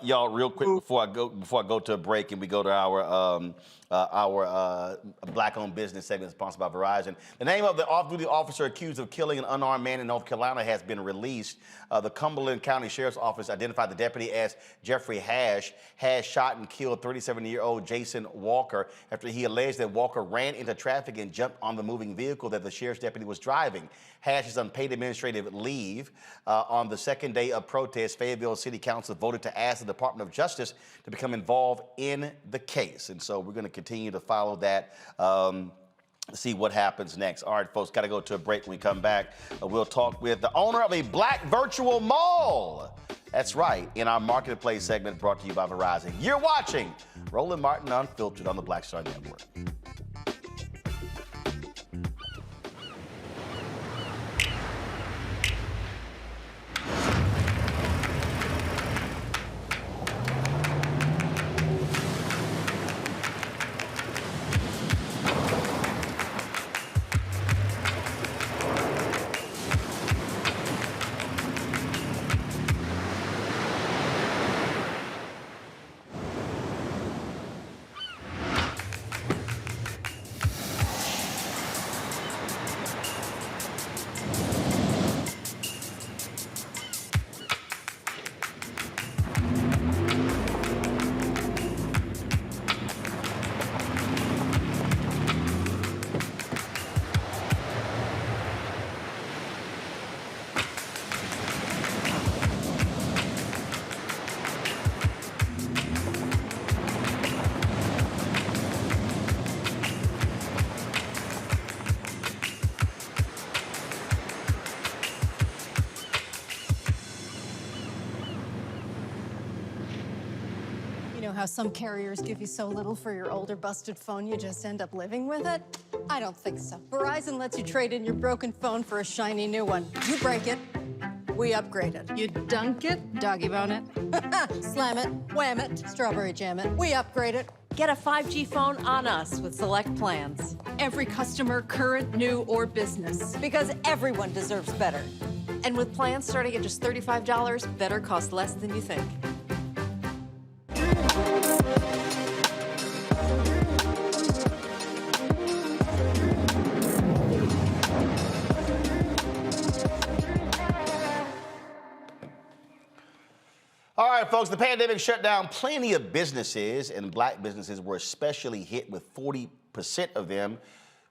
Y'all, real quick before I go to a break and we go to our Black-owned business segment sponsored by Verizon. The name of the off-duty officer accused of killing an unarmed man in North Carolina has been released. The Cumberland County Sheriff's Office identified the deputy as Jeffrey Hash. Hash shot and killed 37-year-old Jason Walker after he alleged that Walker ran into traffic and jumped on the moving vehicle that the sheriff's deputy was driving. Hash is on paid administrative leave. On the second day of protest, Fayetteville City Council voted to ask the Department of Justice to become involved in the case. And so we're going to continue to follow that, see what happens next. All right, folks, got to go to a break. When we come back, we'll talk with the owner of a black virtual mall. That's right, in our Marketplace segment brought to you by Verizon. You're watching Roland Martin Unfiltered on the Black Star Network. how some carriers give you so little for your older busted phone you just end up living with it? I don't think so. Verizon lets you trade in your broken phone for a shiny new one. You break it, we upgrade it. You dunk it, doggy bone it, slam it, wham it, strawberry jam it. We upgrade it. Get a 5G phone on us with select plans. Every customer, current, new, or business. Because everyone deserves better. And with plans starting at just $35, better costs less than you think. All right, folks, the pandemic shut down plenty of businesses, and black businesses were especially hit, with 40% of them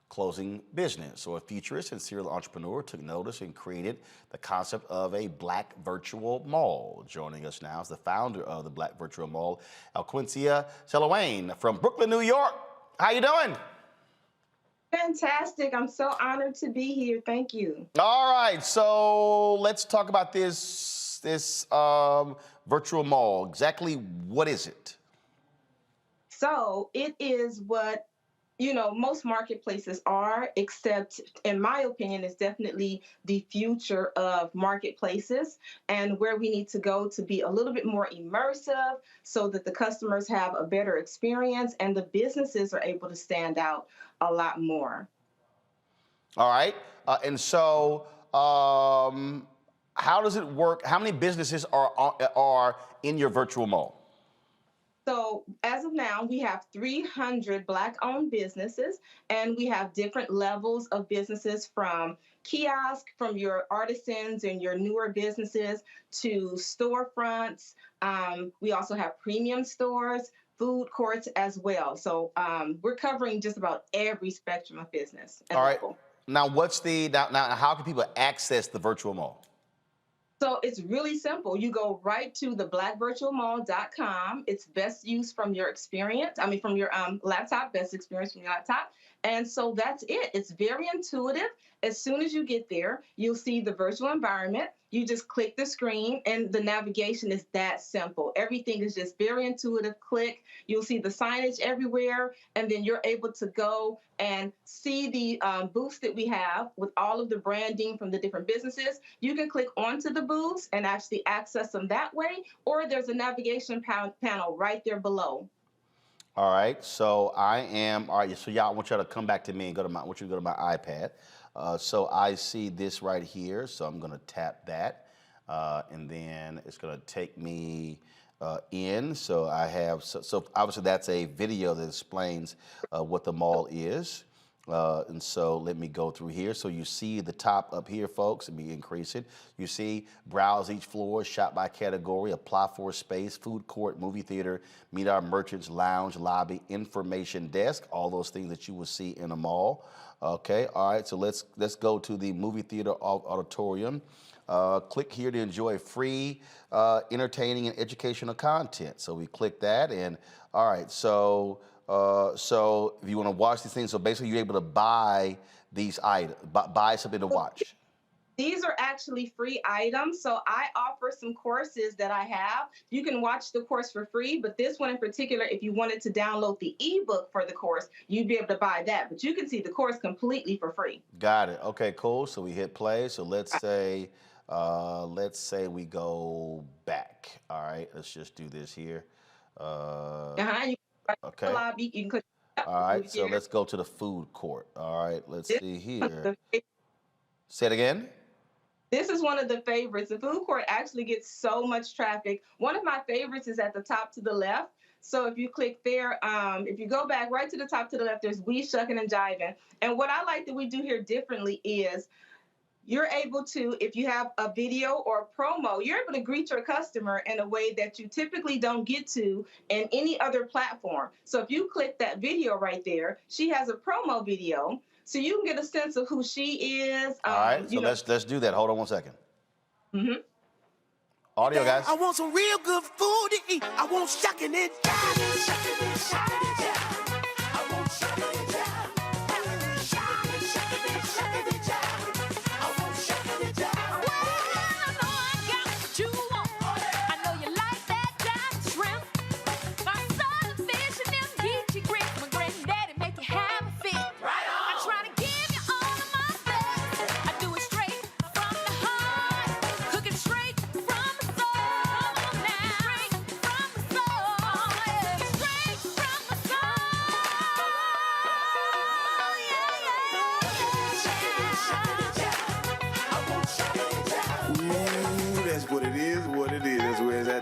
closing business. So a futurist and serial entrepreneur took notice and created the concept of a black virtual mall. Joining us now is the founder of the Black Virtual Mall, Alquincia Selawayne from Brooklyn, New York. How you doing? Fantastic. I'm so honored to be here. Thank you. All right, so let's talk about this virtual mall. Exactly what is it? So it is what, you know, most marketplaces are, except in my opinion, it's definitely the future of marketplaces and where we need to go to be a little bit more immersive so that the customers have a better experience and the businesses are able to stand out a lot more. All right. And so how does it work? How many businesses are in your virtual mall? So as of now, we have 300 Black-owned businesses, and we have different levels of businesses, from kiosk, from your artisans and your newer businesses, to storefronts. We also have premium stores, food courts as well. So we're covering just about every spectrum of business. All right. Now, now how can people access the virtual mall? So it's really simple. You go right to the blackvirtualmall.com. It's best used from your experience. I mean, from your laptop, best experience from your laptop. And so that's it. It's very intuitive. As soon as you get there, you'll see the virtual environment. You just click the screen and the navigation is that simple. Everything is just very intuitive. Click. You'll see the signage everywhere. And then you're able to go and see the booths that we have with all of the branding from the different businesses. You can click onto the booths and actually access them that way. Or there's a navigation panel right there below. All right, so all right, so y'all, I want y'all to come back to me and I want you to go to my iPad. So I see this right here, so I'm gonna tap that, and then it's gonna take me in. So I have, so obviously that's a video that explains what the mall is. And so let me go through here. So you see the top up here, folks. Let me increase it. You see browse each floor, shop by category, apply for a space, food court, movie theater, meet our merchants, lounge, lobby, information desk, all those things that you will see in a mall. Okay, all right, so let's go to the movie theater auditorium. Click here to enjoy free, entertaining and educational content. So we click that, and all right, so if you want to watch these things, so basically you're able to buy these items, buy something to watch. These are actually free items. So I offer some courses that I have. You can watch the course for free, but this one in particular, if you wanted to download the ebook for the course, you'd be able to buy that. But you can see the course completely for free. Got it. Okay, cool. So we hit play. So let's say we go back. All right, let's just do this here. Okay. Lobby, you can click. All right, so let's go to the food court. All right, let's see here. Say it again. This is one of the favorites. The food court actually gets so much traffic. One of my favorites is at the top to the left. So if you click there, if you go back right to the top to the left, there's We Shuckin' and Jivin'. And what I like that we do here differently is you're able to, if you have a video or a promo, you're able to greet your customer in a way that you typically don't get to in any other platform. So if you click that video right there, she has a promo video. So you can get a sense of who she is. All right, so let's do that. Hold on 1 second. Mm-hmm. Audio, guys. I want some real good food to eat. I want shucking and jiving, shucking and jiving. I want shucking and jiving, shucking and jiving. I want shucking and jiving. Well, I know I got what you want. I know you like that jive shrimp. My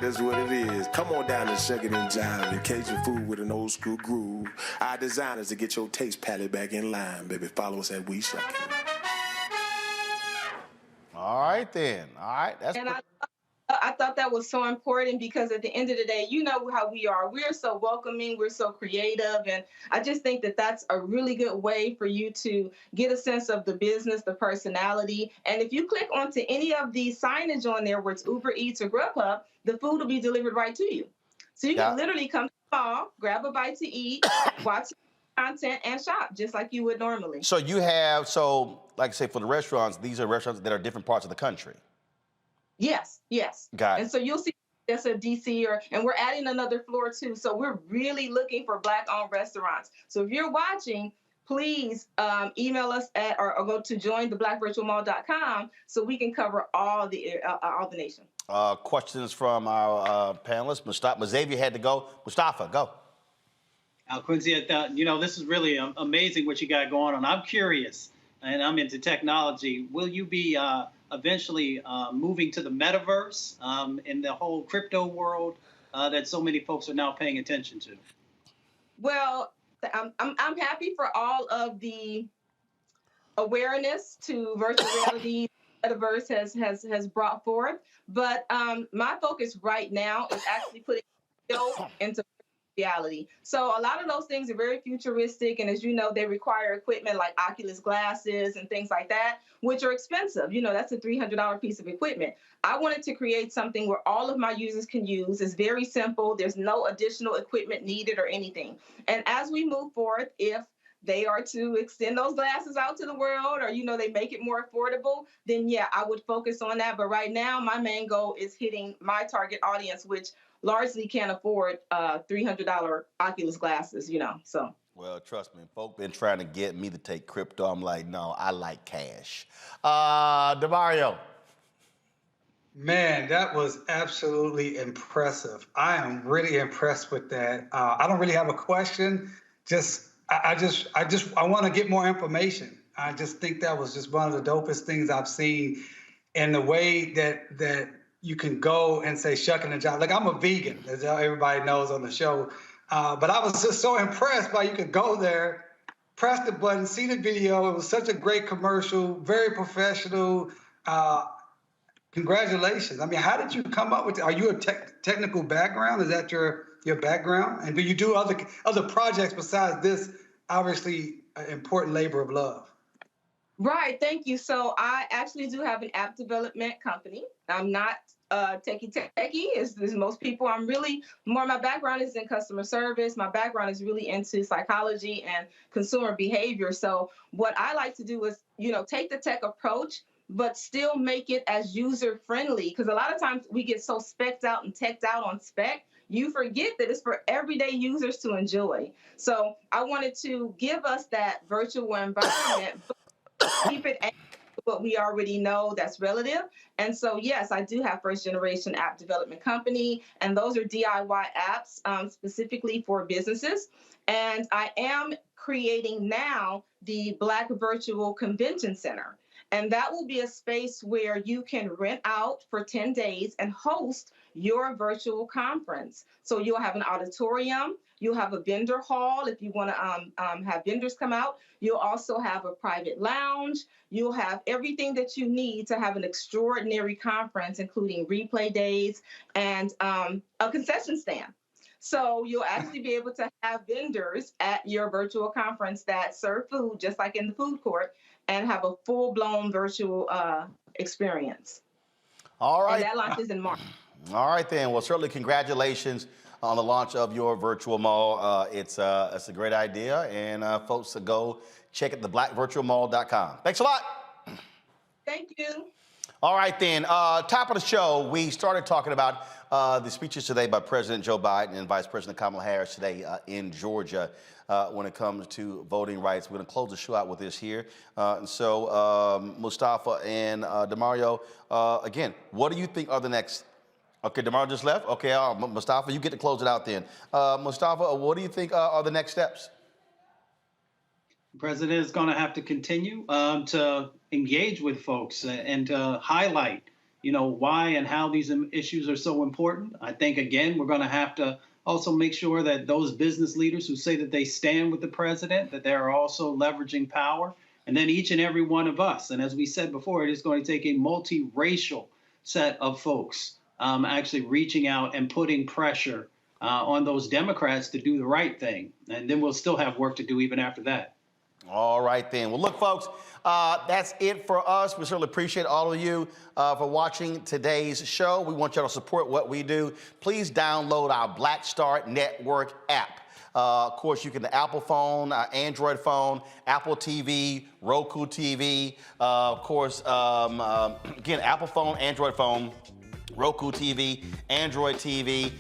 That's what it is. Come on down and shuck it and jive and Cajun food with an old school groove. Our designers to get your taste palette back in line, baby. Follow us at We Shuckin'. All right, then. All right. That's And I thought that was so important because at the end of the day, you know how we are. We're so welcoming, we're so creative, and I just think that that's a really good way for you to get a sense of the business, the personality. And if you click onto any of the signage on there where it's Uber Eats or Grubhub, the food will be delivered right to you. So you can literally come to the mall, grab a bite to eat, watch content, and shop just like you would normally. So you have, like I say, for the restaurants, these are restaurants that are different parts of the country. Yes, yes. Got it. And so you'll see that's a DC, and we're adding another floor too. So we're really looking for Black-owned restaurants. So if you're watching, please email us or go to jointheblackvirtualmall.com so we can cover all the nation. Questions from our panelists. Mustafa Xavier had to go. Mustafa, go. Quincy, this is really amazing what you got going on. I'm curious, and I'm into technology. Will you be eventually moving to the metaverse in the whole crypto world that so many folks are now paying attention to? Well, I'm happy for all of the awareness to virtual reality metaverse has brought forth, but my focus right now is actually putting into reality. So a lot of those things are very futuristic, and as you know, they require equipment like Oculus glasses and things like that, which are expensive. That's a $300 piece of equipment. I wanted to create something where all of my users can use. It's very simple. There's no additional equipment needed or anything. And as we move forward, if they are to extend those glasses out to the world, or they make it more affordable, then yeah, I would focus on that. But right now, my main goal is hitting my target audience, which largely can't afford $300 Oculus glasses, so. Well, trust me, folk been trying to get me to take crypto. I'm like, no, I like cash. DeMario. Man, that was absolutely impressive. I am really impressed with that. I don't really have a question. I want to get more information. I just think that was just one of the dopest things I've seen, in the way that you can go and say shucking and jive. Like, I'm a vegan, as everybody knows on the show. But I was just so impressed by you could go there, press the button, see the video. It was such a great commercial, very professional. Congratulations. I mean, how did you come up with it? Are you a technical background? Is that your background? And do you do other projects besides this, obviously, important labor of love? Right, thank you. So I actually do have an app development company. I'm not techie as most people. I'm really my background is in customer service. My background is really into psychology and consumer behavior. So what I like to do is, take the tech approach, but still make it as user friendly. Because a lot of times we get so specced out and teched out on spec, you forget that it's for everyday users to enjoy. So I wanted to give us that virtual environment, but keep it what we already know that's relative. And so, yes, I do have first generation app development company, and those are DIY apps specifically for businesses. And I am creating now the Black Virtual Convention Center. And that will be a space where you can rent out for 10 days and host your virtual conference. So you'll have an auditorium, you'll have a vendor hall if you want to have vendors come out. You'll also have a private lounge. You'll have everything that you need to have an extraordinary conference, including replay days and a concession stand. So you'll actually be able to have vendors at your virtual conference that serve food, just like in the food court, and have a full-blown virtual experience. All right. And that launches in March. All right, then. Well, certainly congratulations on the launch of your virtual mall. It's a great idea, and folks, go check it, theblackvirtualmall.com. Thanks a lot. Thank you. All right, then. Top of the show, we started talking about the speeches today by President Joe Biden and Vice President Kamala Harris today in Georgia when it comes to voting rights. We're going to close the show out with this here. Mustafa and DeMario, again, what do you think are the next? Okay, DeMario just left. Okay, Mustafa, you get to close it out then. Mustafa, what do you think are the next steps? The president is going to have to continue to engage with folks and to highlight, why and how these issues are so important. I think, again, we're going to have to also make sure that those business leaders who say that they stand with the president, that they're also leveraging power. And then each and every one of us. And as we said before, it is going to take a multiracial set of folks actually reaching out and putting pressure on those Democrats to do the right thing. And then we'll still have work to do even after that. All right, then. Well, look, folks, that's it for us. We certainly appreciate all of you for watching today's show. We want y'all to support what we do. Please download our Black Star Network app. Of course, you can the Apple phone, Android phone, Apple TV, Roku TV. Of course, again, Apple phone, Android phone, Roku TV, Android TV,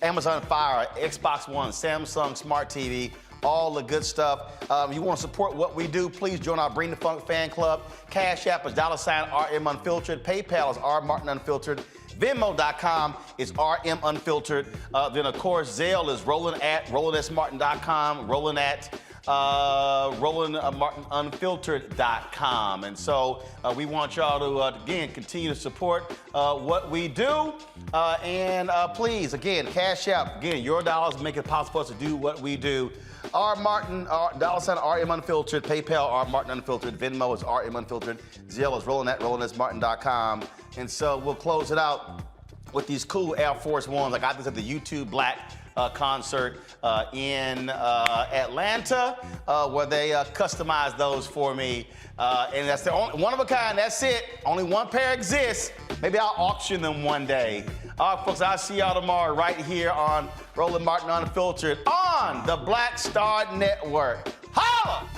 Amazon Fire, Xbox One, Samsung Smart TV, all the good stuff. You want to support what we do, please join our Bring the Funk fan club. Cash App is $RM Unfiltered. PayPal is RMartin Unfiltered. Venmo.com is RM Unfiltered. Then, of course, Zelle is Roland at RolandSMartin.com, Roland at RolandMartinUnfiltered.com. And so we want y'all to, again, continue to support what we do. And please, again, Cash App, again, your dollars make it possible for us to do what we do. $RM Unfiltered, PayPal, RMartin Unfiltered, Venmo is RM Unfiltered, Zelle is Roland at RolandSMartin.com. And so we'll close it out with these cool Air Force Ones. I got this at the YouTube Black concert in Atlanta, where they customized those for me. And that's the only one of a kind. That's it. Only one pair exists. Maybe I'll auction them one day. All right, folks, I'll see y'all tomorrow right here on Roland Martin Unfiltered on the Black Star Network. Holla!